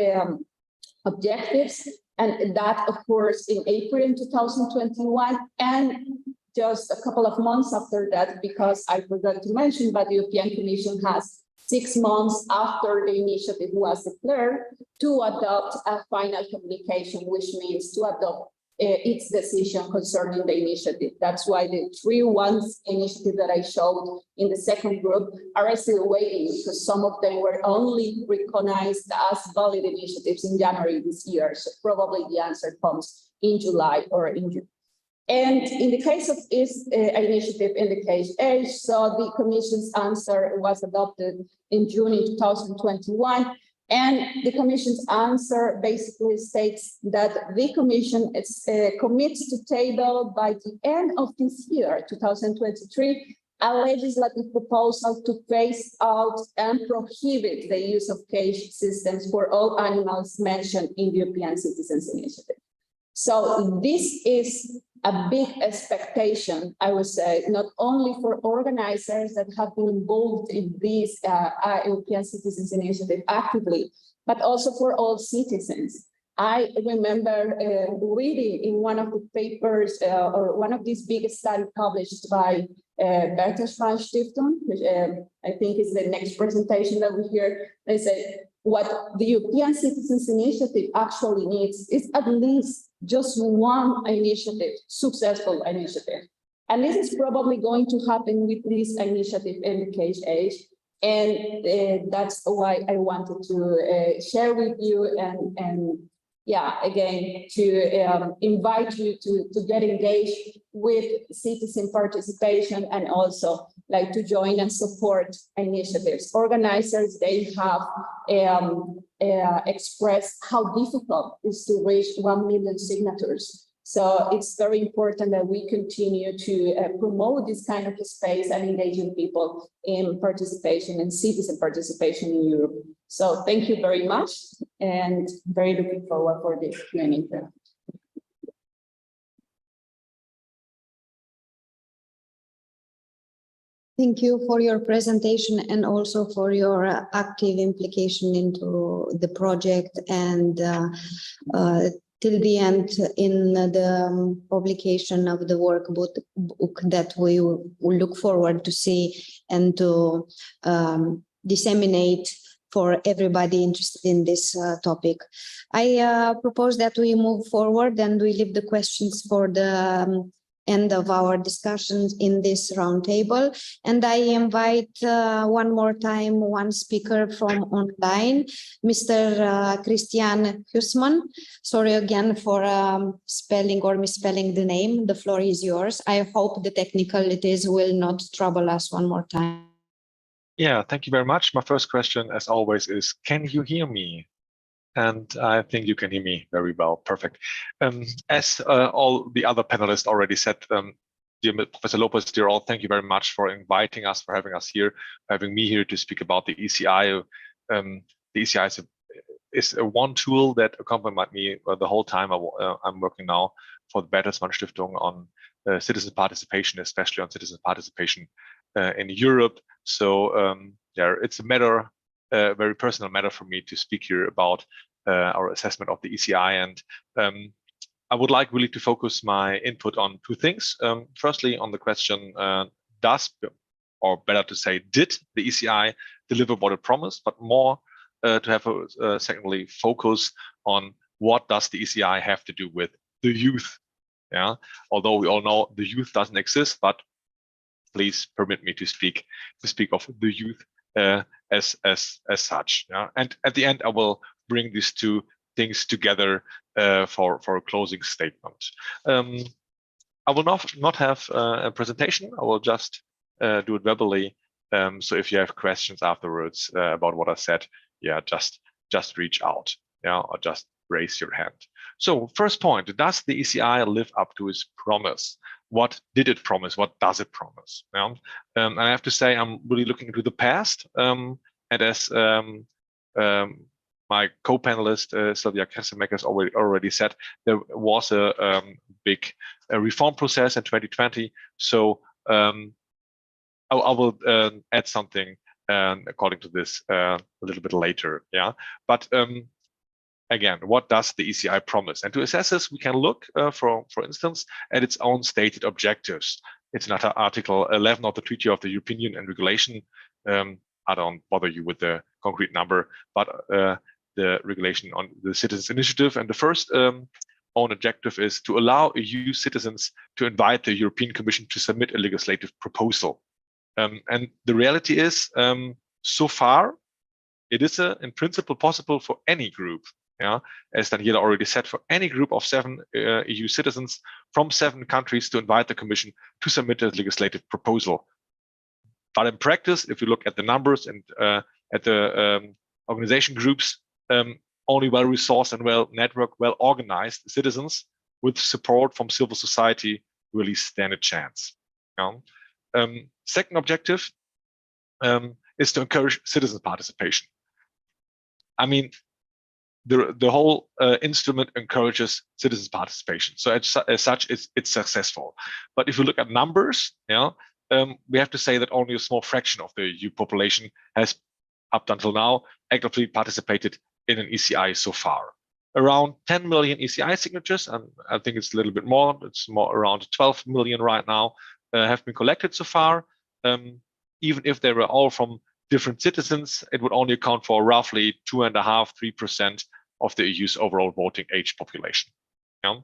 objectives, and that, of course, in April in 2021, and just a couple of months after that, because I forgot to mention, but the European Commission has 6 months after the initiative was declared to adopt a final communication, which means to adopt its decision concerning the initiative. That's why the 3 ones initiative that I showed in the second group are still waiting, because some of them were only recognized as valid initiatives in January this year. So probably the answer comes in July or in June. And in the case of this initiative, in the case A, so the Commission's answer was adopted in June in 2021. And the Commission's answer basically states that the Commission commits to table by the end of this year, 2023, a legislative proposal to phase out and prohibit the use of cage systems for all animals mentioned in the European Citizens Initiative. So this is a big expectation, I would say, not only for organizers that have been involved in this European Citizens Initiative actively, but also for all citizens. I remember reading in one of the papers or one of these big studies published by Bertelsmann Stiftung, which I think is the next presentation that we hear. They say what the European Citizens Initiative actually needs is at least just one initiative, successful initiative. And this is probably going to happen with this initiative in the cage age. And that's why I wanted to share with you and yeah, again, to invite you to get engaged with citizen participation and also like to join and support initiatives. Organizers, they have expressed how difficult it is to reach 1 million signatures. So it's very important that we continue to promote this kind of space and engaging people in participation and citizen participation in Europe. So thank you very much, and very looking forward for this Q&A. Thank you for your presentation and also for your active implication into the project and till the end in the publication of the workbook that we will look forward to see and to disseminate for everybody interested in this topic. I propose that we move forward and we leave the questions for the end of our discussions in this roundtable. And I invite one more time one speaker from online, Mr. Christian Huisman. Sorry again for spelling or misspelling the name. The floor is yours. I hope the technicalities will not trouble us one more time. Yeah, thank you very much. My first question, as always, is, can you hear me? And I think you can hear me very well. Perfect. As all the other panelists already said, dear Professor Lopez, dear all, thank you very much for inviting us, for having us here, having me here to speak about the ECi. The ECi is is one tool that accompanied me the whole time I'm working now for the Bertelsmann Stiftung on citizen participation, especially on citizen participation in Europe. So yeah, it's a matter, very personal matter for me to speak here about our assessment of the ECI. And I would like really to focus my input on two things. Firstly, on the question, does, or better to say, did the ECI deliver what it promised, but more to have a secondly focus on what does the ECI have to do with the youth. Yeah, although we all know the youth doesn't exist, but please permit me to speak of the youth as such. Yeah, and at the end I will bring these two things together for a closing statement. I will not have a presentation. I will just do it verbally. So if you have questions afterwards about what I said, yeah, just reach out, yeah, or just raise your hand. So first point, does the ECI live up to its promise? What did it promise? What does it promise? Yeah? And I have to say, I'm really looking into the past. And as my co-panelist Sylvia Kesselmaker already said, there was a big reform process in 2020. So I will add something according to this a little bit later. Yeah, but again, what does the ECI promise? And to assess this, we can look, for instance, at its own stated objectives. It's in Article 11 of the Treaty of the European Union and Regulation. I don't bother you with the concrete number, but the regulation on the Citizens Initiative. And the first own objective is to allow EU citizens to invite the European Commission to submit a legislative proposal. And the reality is, so far, it is in principle possible for any group. Yeah, as Daniela already said, for any group of 7 EU citizens from 7 countries to invite the Commission to submit a legislative proposal. But in practice, if you look at the numbers and at the organization groups, only well-resourced and well-networked, well-organized citizens with support from civil society really stand a chance. Yeah. Second objective is to encourage citizen participation. I mean, the whole instrument encourages citizens participation. So as such, it's successful. But if you look at numbers, yeah, we have to say that only a small fraction of the EU population has, up until now, actively participated in an ECI so far. Around 10 million ECI signatures, and I think it's a little bit more. It's more around 12 million right now, have been collected so far. Even if they were all from different citizens, it would only account for roughly 2.5–3% of the EU's overall voting age population. Yeah.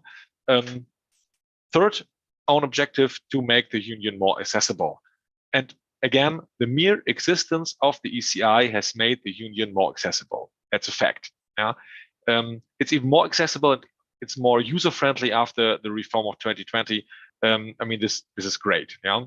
Third own objective, to make the Union more accessible. And again, the mere existence of the ECI has made the Union more accessible. That's a fact. Yeah. It's even more accessible and it's more user-friendly after the reform of 2020. I mean, this is great. Yeah.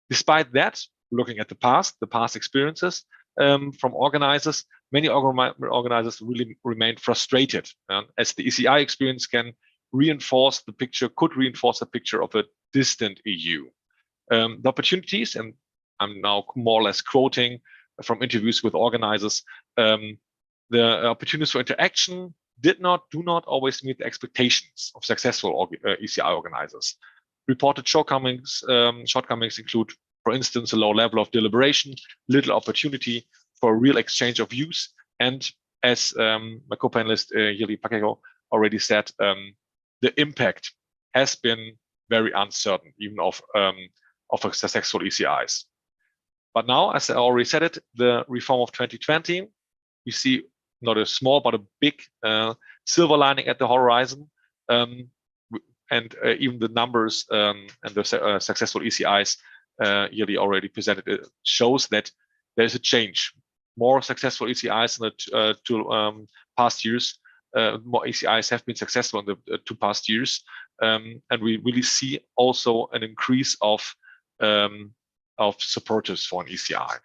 Despite that, looking at the past experiences from organizers, many organizers really remain frustrated, as the ECI experience could reinforce the picture of a distant EU. The opportunities, and I'm now more or less quoting from interviews with organizers, the opportunities for interaction do not always meet the expectations of successful ECI organizers. Reported shortcomings include, for instance, a low level of deliberation, little opportunity for real exchange of views, and as my co-panelist Yili Pakeko already said, the impact has been very uncertain, even of a successful ECIs. But now, as I already said it, the reform of 2020, we see not a small but a big silver lining at the horizon, and even the numbers and the successful ECIs Yili already presented, it shows that there's a change. More successful ECIs in the 2 past years. More ECIs have been successful in the 2 past years, and we really see also an increase of supporters for an ECI.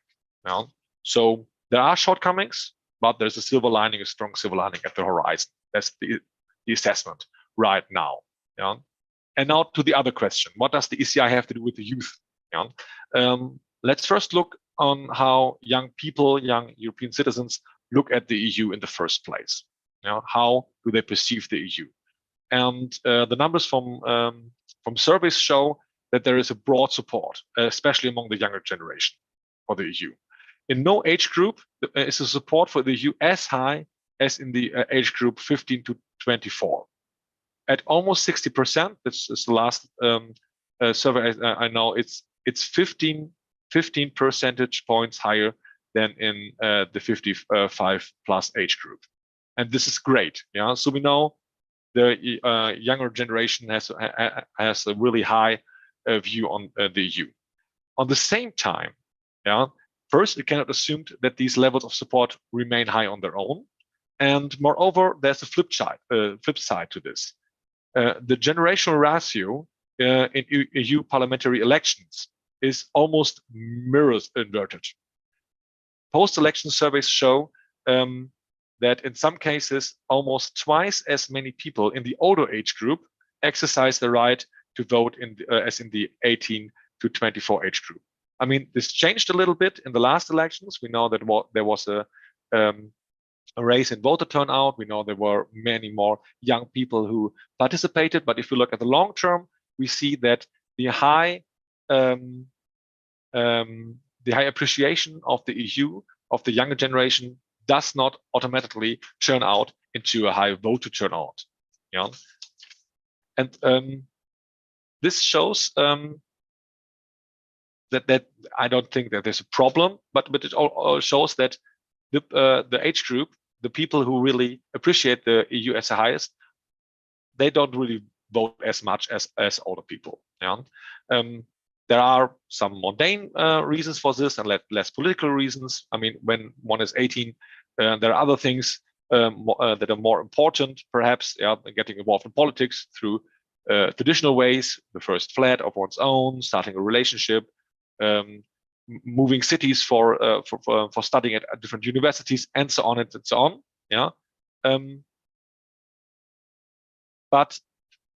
Yeah? So there are shortcomings, but there's a silver lining, a strong silver lining at the horizon. That's the assessment right now. Yeah? And now to the other question: what does the ECI have to do with the youth? Yeah? Let's first look on how young people, young European citizens, look at the EU in the first place. How do they perceive the EU? And the numbers from surveys show that there is a broad support, especially among the younger generation for the EU. In no age group is the support for the EU as high as in the age group 15 to 24. At almost 60%, this is the last survey I know, it's 15 percentage points higher than in the 55 plus age group. And this is great. So we know the younger generation has a really high view on the EU. On the same time, first, we cannot assume that these levels of support remain high on their own. And moreover, there's a flip side to this. The generational ratio in EU parliamentary elections is almost mirrors inverted. Post-election surveys show that in some cases, almost twice as many people in the older age group exercise the right to vote as in the 18 to 24 age group. I mean, this changed a little bit in the last elections. We know that there was a raise in voter turnout. We know there were many more young people who participated. But if we look at the long term, we see that the high appreciation of the EU of the younger generation does not automatically turn out into a high voter turnout. And this shows that I don't think that there's a problem, but it all shows that the age group, the people who really appreciate the EU as the highest, they don't really vote as much as older people. There are some mundane reasons for this and less political reasons. I mean, when one is 18, there are other things that are more important, perhaps, getting involved in politics through traditional ways, the first flat of one's own, starting a relationship, moving cities for studying at different universities, and so on and so on. But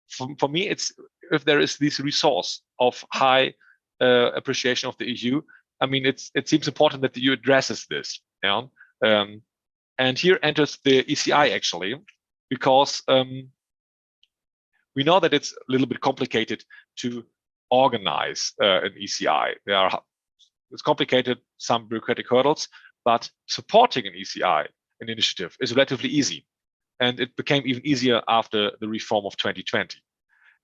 for me, it's if there is this resource of high appreciation of the EU, I mean, it seems important that the EU addresses this. And here enters the ECi actually, because we know that it's a little bit complicated to organize an ECi. It's complicated, some bureaucratic hurdles, but supporting an ECi, an initiative, is relatively easy. And it became even easier after the reform of 2020.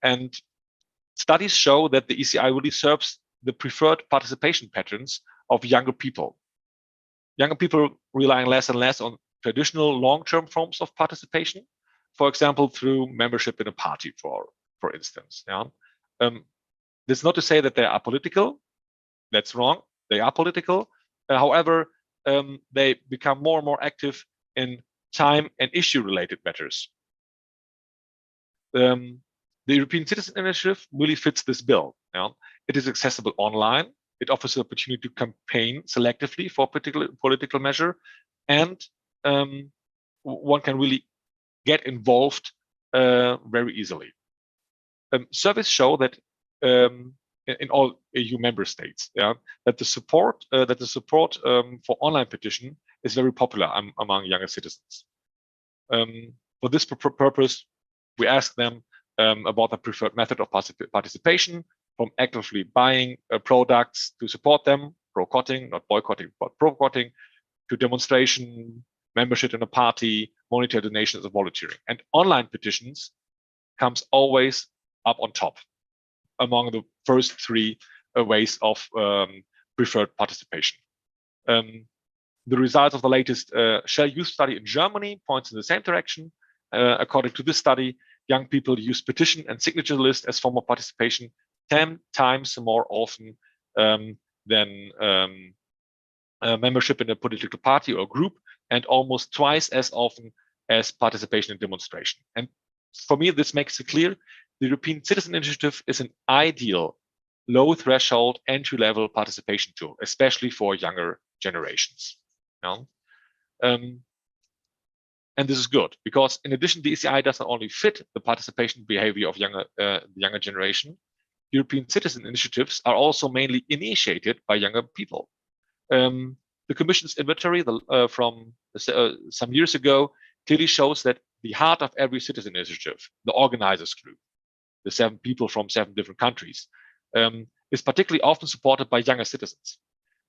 And studies show that the ECi really serves the preferred participation patterns of younger people. Younger people relying less and less on traditional long-term forms of participation, for example, through membership in a party, for instance. This is not to say that they are political. That's wrong. They are political. However, they become more and more active in time and issue-related matters. The European Citizen Initiative really fits this bill. It is accessible online. It offers the opportunity to campaign selectively for a particular political measure, and one can really get involved very easily. Surveys show that in all EU member states, that the support for online petition is very popular among younger citizens. For this purpose, we ask them about the preferred method of participation, from actively buying products to support them, boycotting, not boycotting, but boycotting, to demonstration, membership in a party, monetary donations, and volunteering. And online petitions comes always up on top among the first three ways of preferred participation. The results of the latest Shell Youth study in Germany points in the same direction. According to this study, young people use petition and signature list as form of participation 10 times more often than membership in a political party or group, and almost twice as often as participation in demonstration. And for me, this makes it clear the European Citizen Initiative is an ideal low-threshold entry-level participation tool, especially for younger generations. And this is good because, in addition, the ECi does not only fit the participation behavior of the younger generation. European citizen initiatives are also mainly initiated by younger people. The Commission's inventory from some years ago clearly shows that the heart of every citizen initiative, the organizers group, the 7 people from 7 different countries, is particularly often supported by younger citizens.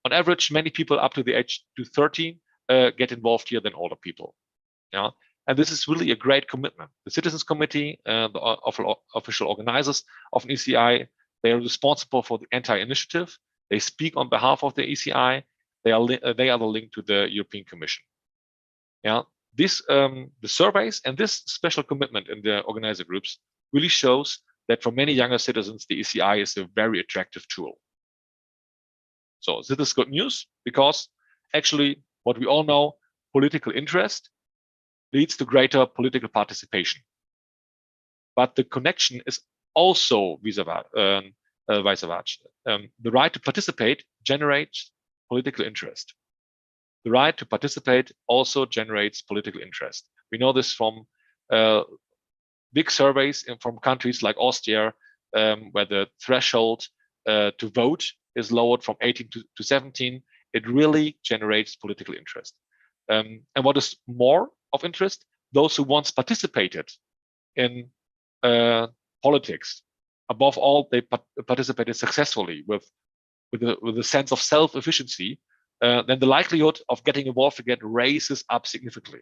On average, many people up to the age to 13 get involved here than older people. Yeah, and this is really a great commitment. The Citizens Committee, the official organizers of an ECI, they are responsible for the entire initiative. They speak on behalf of the ECI. They are the link to the European Commission. Yeah, this the surveys and this special commitment in the organizer groups really shows that for many younger citizens, the ECI is a very attractive tool. So this is good news because actually what we all know, political interest leads to greater political participation. But the connection is also vice versa. The right to participate generates political interest. The right to participate also generates political interest. We know this from big surveys from countries like Austria, where the threshold to vote is lowered from 18 to 17. It really generates political interest. And what is more of interest, those who once participated in politics, above all, they participated successfully with a sense of self-efficiency, then the likelihood of getting involved again raises up significantly.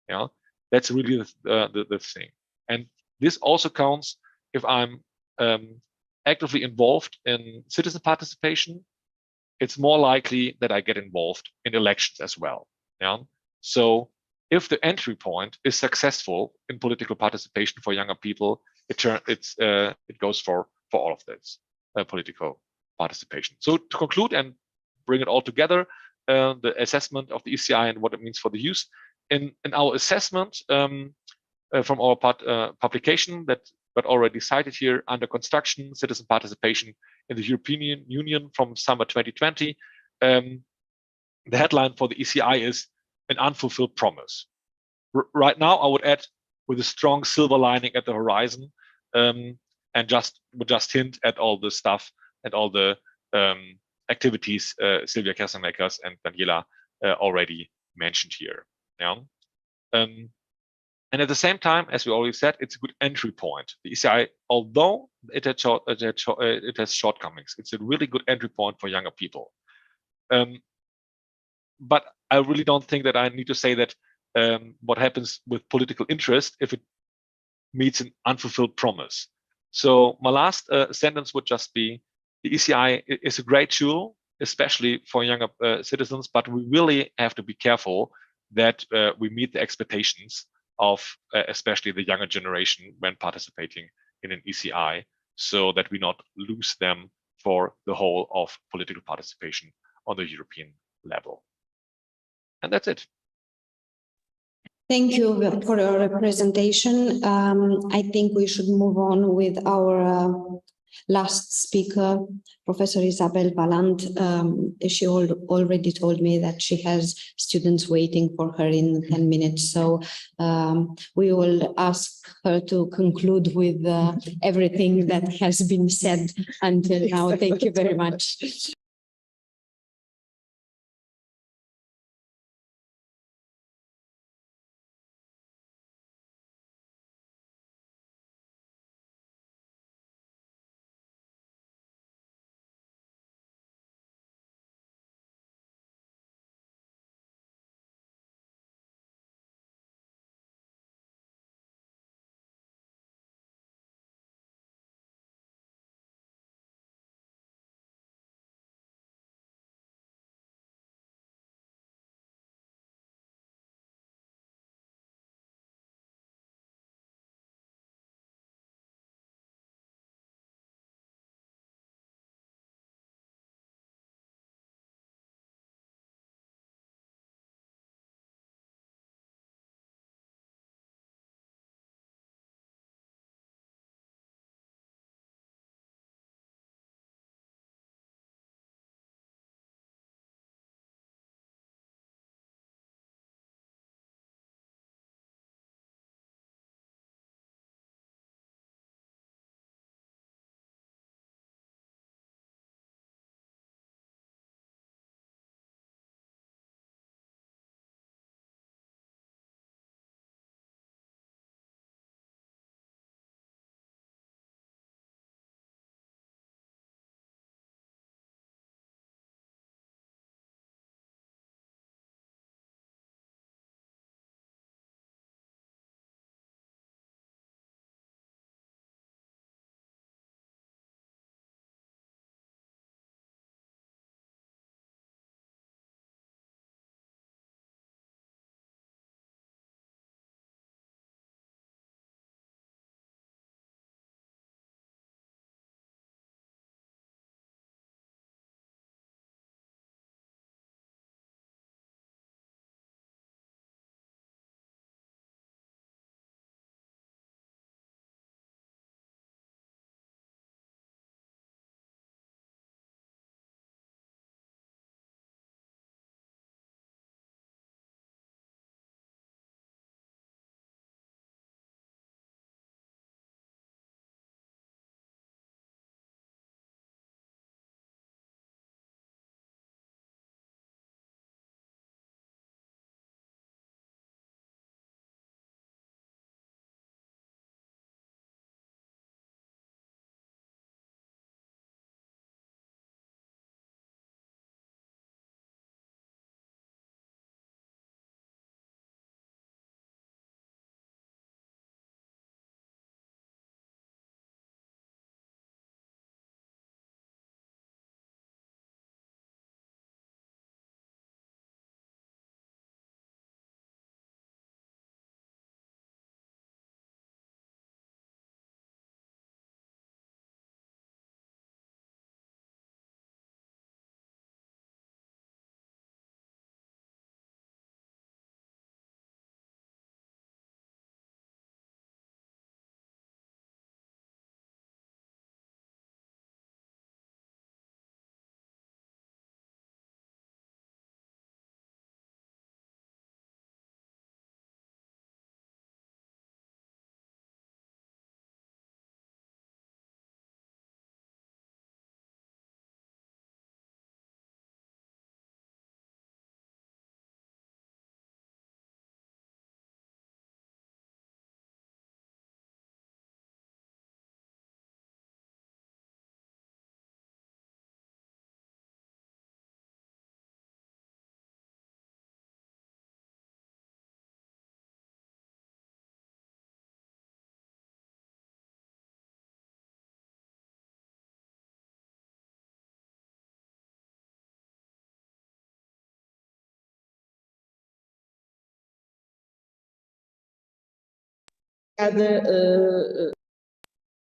Yeah, that's really the thing. And this also counts if I'm actively involved in citizen participation. It's more likely that I get involved in elections as well. Yeah. So if the entry point is successful in political participation for younger people, it goes for all of this political participation. So to conclude and bring it all together, the assessment of the ECI and what it means for the youth. In our assessment from our publication that got already cited here, under construction, citizen participation in the European Union from summer 2020, the headline for the ECI is an unfulfilled promise. Right now, I would add with a strong silver lining at the horizon, and would just hint at all the stuff and all the activities Silvia Kesselmakers and Daniela already mentioned here. Yeah. And at the same time, as we already said, it's a good entry point. The ECI, although it has shortcomings, it's a really good entry point for younger people. But I really don't think that I need to say that what happens with political interest if it meets an unfulfilled promise. So my last sentence would just be, the ECI is a great tool, especially for younger citizens, but we really have to be careful that we meet the expectations of especially the younger generation when participating in an ECI, so that we not lose them for the whole of political participation on the European level. And that's it. Thank you for your presentation. I think we should move on with our last speaker, Professor Isabel Ballant. She already told me that she has students waiting for her in 10 minutes. So we will ask her to conclude with everything that has been said until now. Thank you very much.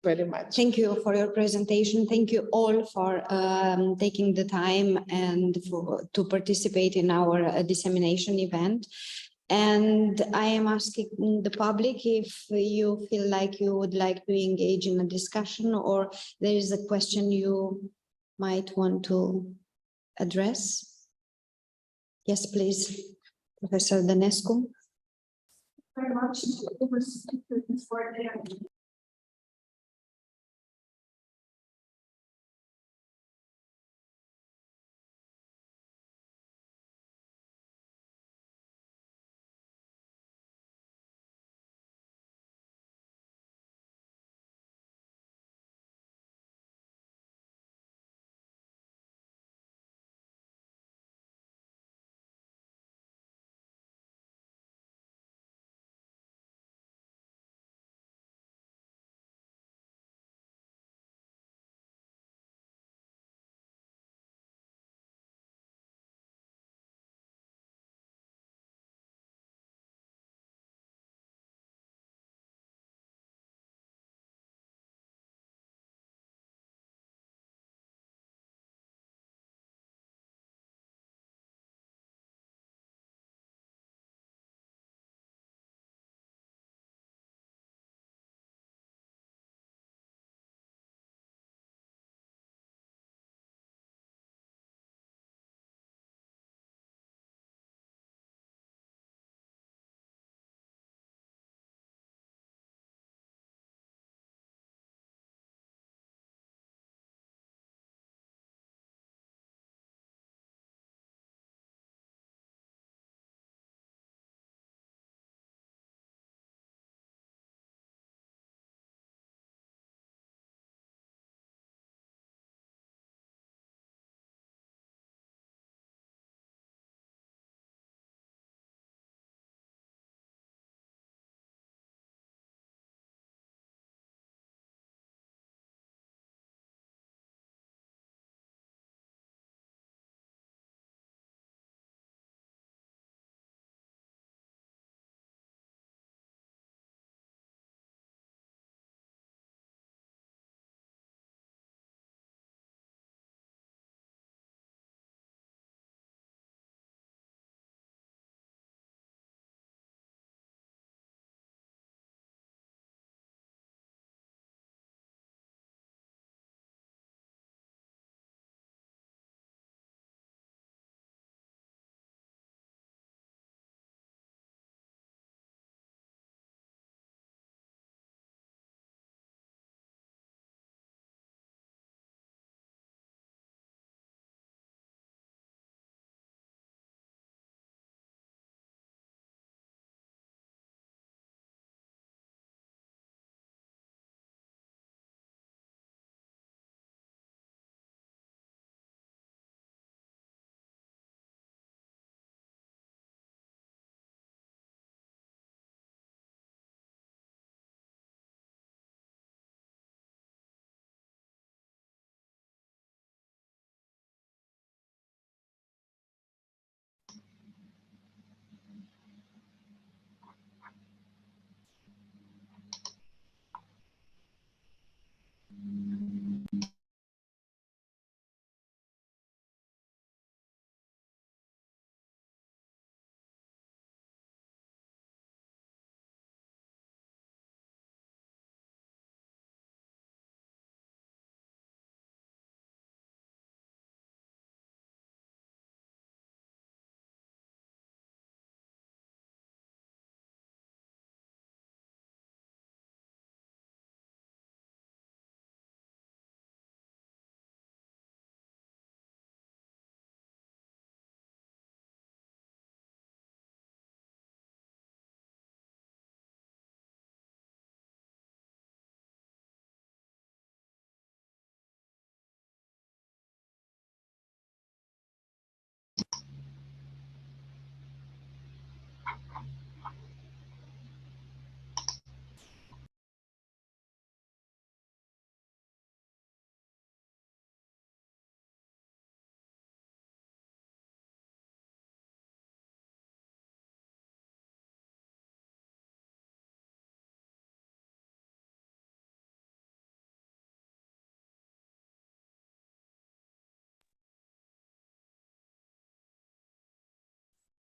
Very much. Thank you for your presentation. Thank you all for taking the time and to participate in our dissemination event. And I am asking the public if you feel like you would like to engage in a discussion or there is a question you might want to address. Yes, please, Professor Danescu. Very much. It was for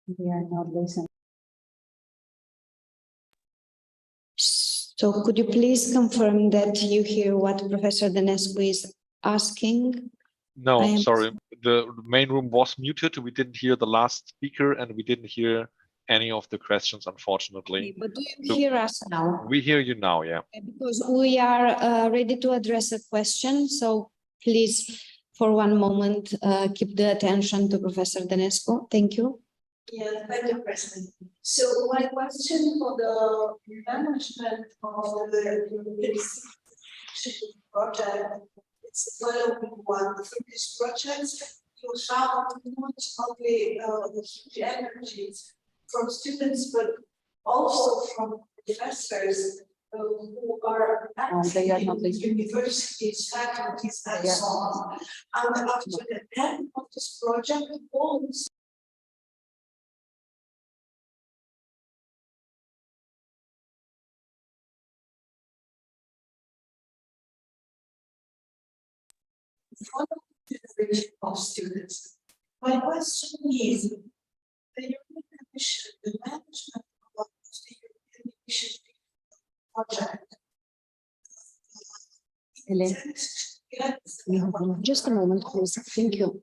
We are not listening. So could you please confirm that you hear what Professor Danescu is asking? No, I am- sorry. The main room was muted. We didn't hear the last speaker and we didn't hear any of the questions, unfortunately. But do you So- hear us now? We hear you now, yeah. Because we are ready to address a question, so please, for one moment, keep the attention to Professor Danescu. Thank you. Yeah, thank you, President. So my question for the management of the project, it's the following one. For this project, you have not only the huge energies from students, but also from professors who are They are active not in listening. universities, faculties, and They are- so on. And after the end of this project, all these follow generation of students. My question is, the European Commission, the management of the European Commission project. Just a moment, please. Thank you.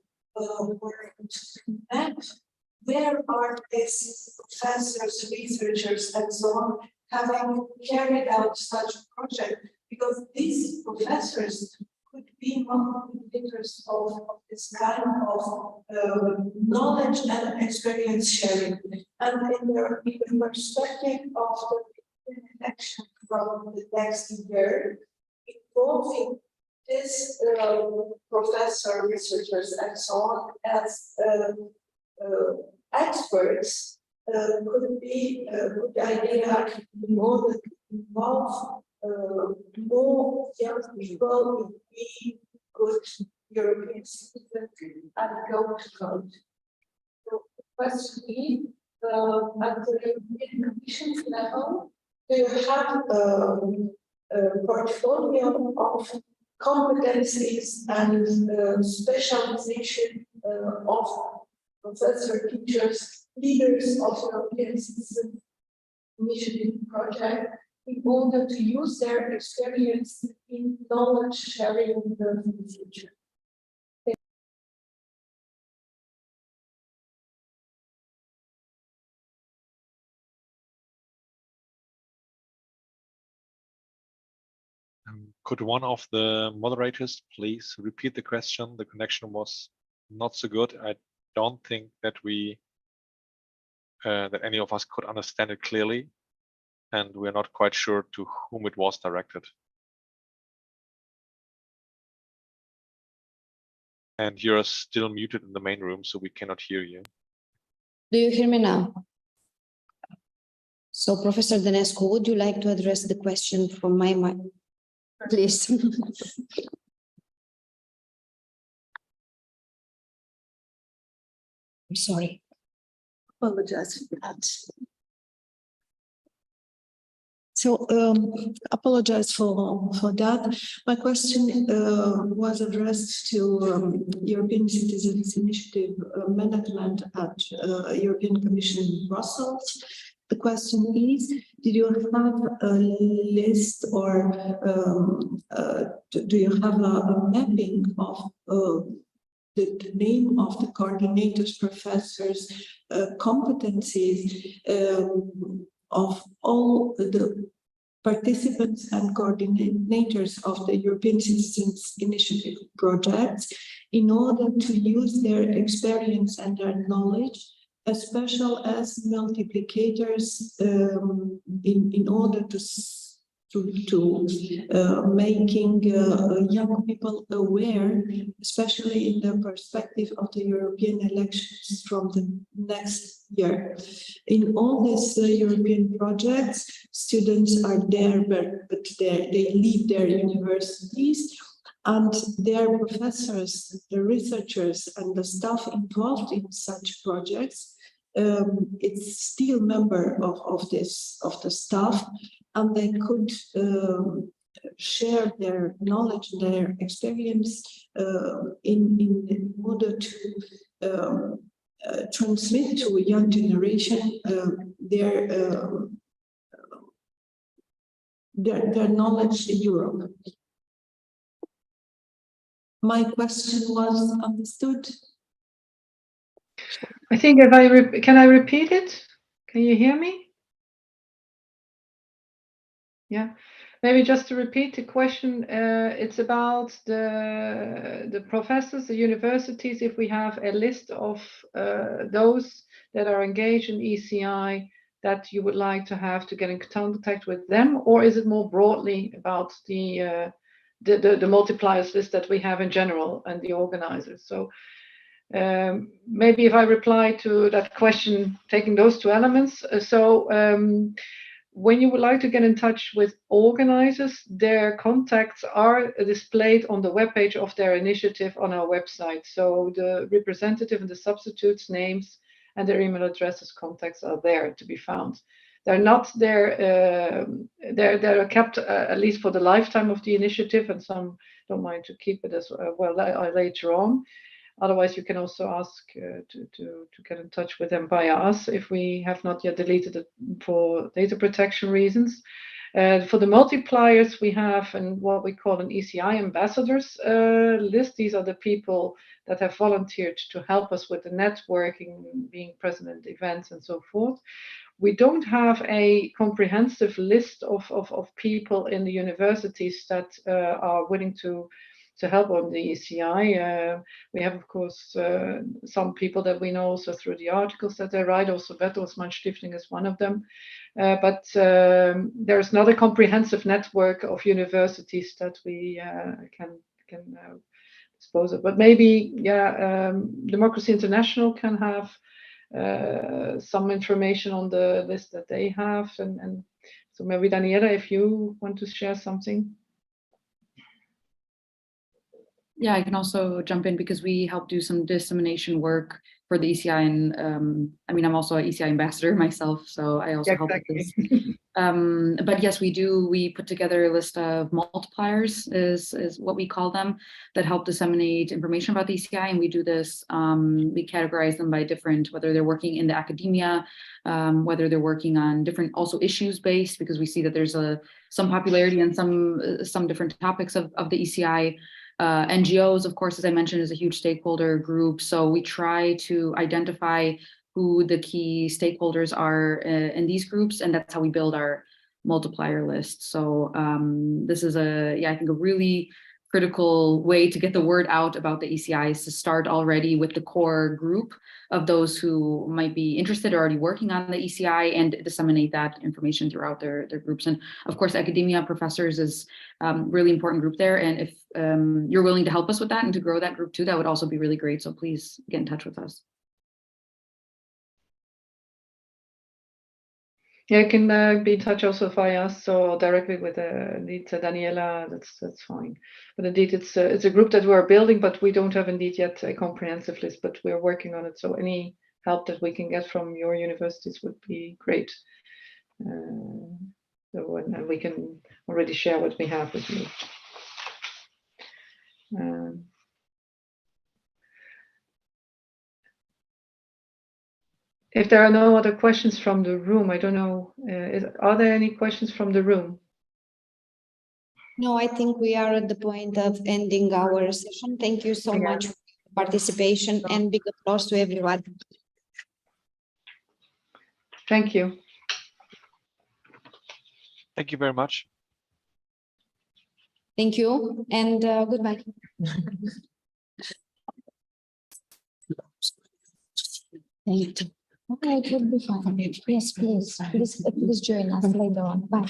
Where are these professors, researchers, and so on, having carried out such a project? Because these professors could be motivators of this kind of knowledge and experience sharing. And in the perspective of the election from the next year, involving this professor, researchers, and so on as experts could be a good idea in order to involve more young people in being good European citizens and go to vote. So the question is, at the European Commission level, do you have a portfolio of competencies and specialization of professor, teachers, leaders of European Citizen Initiative project in order to use their experience in knowledge sharing in the future? Could one of the moderators please repeat the question? The connection was not so good. I don't think that that any of us could understand it clearly, and we're not quite sure to whom it was directed. And you're still muted in the main room, so we cannot hear you. Do you hear me now? So Professor Danescu, would you like to address the question from my mind? Please. I'm sorry. Apologize for that. So apologize for that. My question was addressed to European Citizens Initiative management at European Commission in Brussels. The question is, did you have a list or do you have a mapping of the name of the coordinators, professors, competencies of all the participants and coordinators of the European Citizens Initiative projects in order to use their experience and their knowledge, as special as multiplicators in order to making young people aware, especially in the perspective of the European elections from the next year. In all these European projects, students are there, but they leave their universities, and their professors, the researchers, and the staff involved in such projects, it's still member of the staff, and they could share their knowledge, their experience in order to transmit to a young generation their knowledge in Europe. My question was understood. I think can I repeat it? Can you hear me? Yeah, maybe just to repeat the question, it's about the professors, the universities, if we have a list of those that are engaged in ECI that you would like to have to get in contact with them, or is it more broadly about the multipliers list that we have in general and the organizers? So maybe if I reply to that question, taking those two elements. When you would like to get in touch with organizers, their contacts are displayed on the webpage of their initiative on our website. So the representative and the substitutes' names and their email addresses, contacts are there to be found. They're not there, they're kept at least for the lifetime of the initiative, and some don't mind to keep it as well later on. Otherwise, you can also ask to get in touch with them via us if we have not yet deleted it for data protection reasons. For the multipliers, we have what we call an ECI ambassadors list. These are the people that have volunteered to help us with the networking, being present at events and so forth. We don't have a comprehensive list of people in the universities that are willing to help on the ECI. We have, of course, some people that we know also through the articles that they write. Also, Bertelsmann Stiftung is one of them. But there's not a comprehensive network of universities that we can dispose of. But maybe, Democracy International can have some information on the list that they have. And so maybe, Daniela, if you want to share something. Yeah, I can also jump in because we help do some dissemination work for the ECI, and I'm also an ECI ambassador myself, so I also help with this. But yes, we put together a list of multipliers, is what we call them, that help disseminate information about the ECI, and we do this, we categorize them by different, whether they're working in the academia, whether they're working on different also issues based, because we see that there's some popularity in some different topics of the ECI. NGOs, of course, as I mentioned, is a huge stakeholder group. So we try to identify who the key stakeholders are in these groups, and that's how we build our multiplier list. So this is I think a really critical way to get the word out about the ECI is to start already with the core group of those who might be interested or already working on the ECI, and disseminate that information throughout their groups. And of course, academia, professors is really important group there. And if you're willing to help us with that and to grow that group too, that would also be really great. So please get in touch with us. Yeah, you can be in touch also via us, so directly with Daniela. That's fine. But indeed, it's a group that we're building, but we don't have indeed yet a comprehensive list. But we're working on it. So any help that we can get from your universities would be great. And we can already share what we have with you. If there are no other questions from the room, I don't know, are there any questions from the room? No, I think we are at the point of ending our session. Thank you so much for participation, and big applause to everyone. Thank you. Thank you very much. Thank you, and goodbye. Thank you. Okay, it will be fine. Yes, please join us later on. Bye.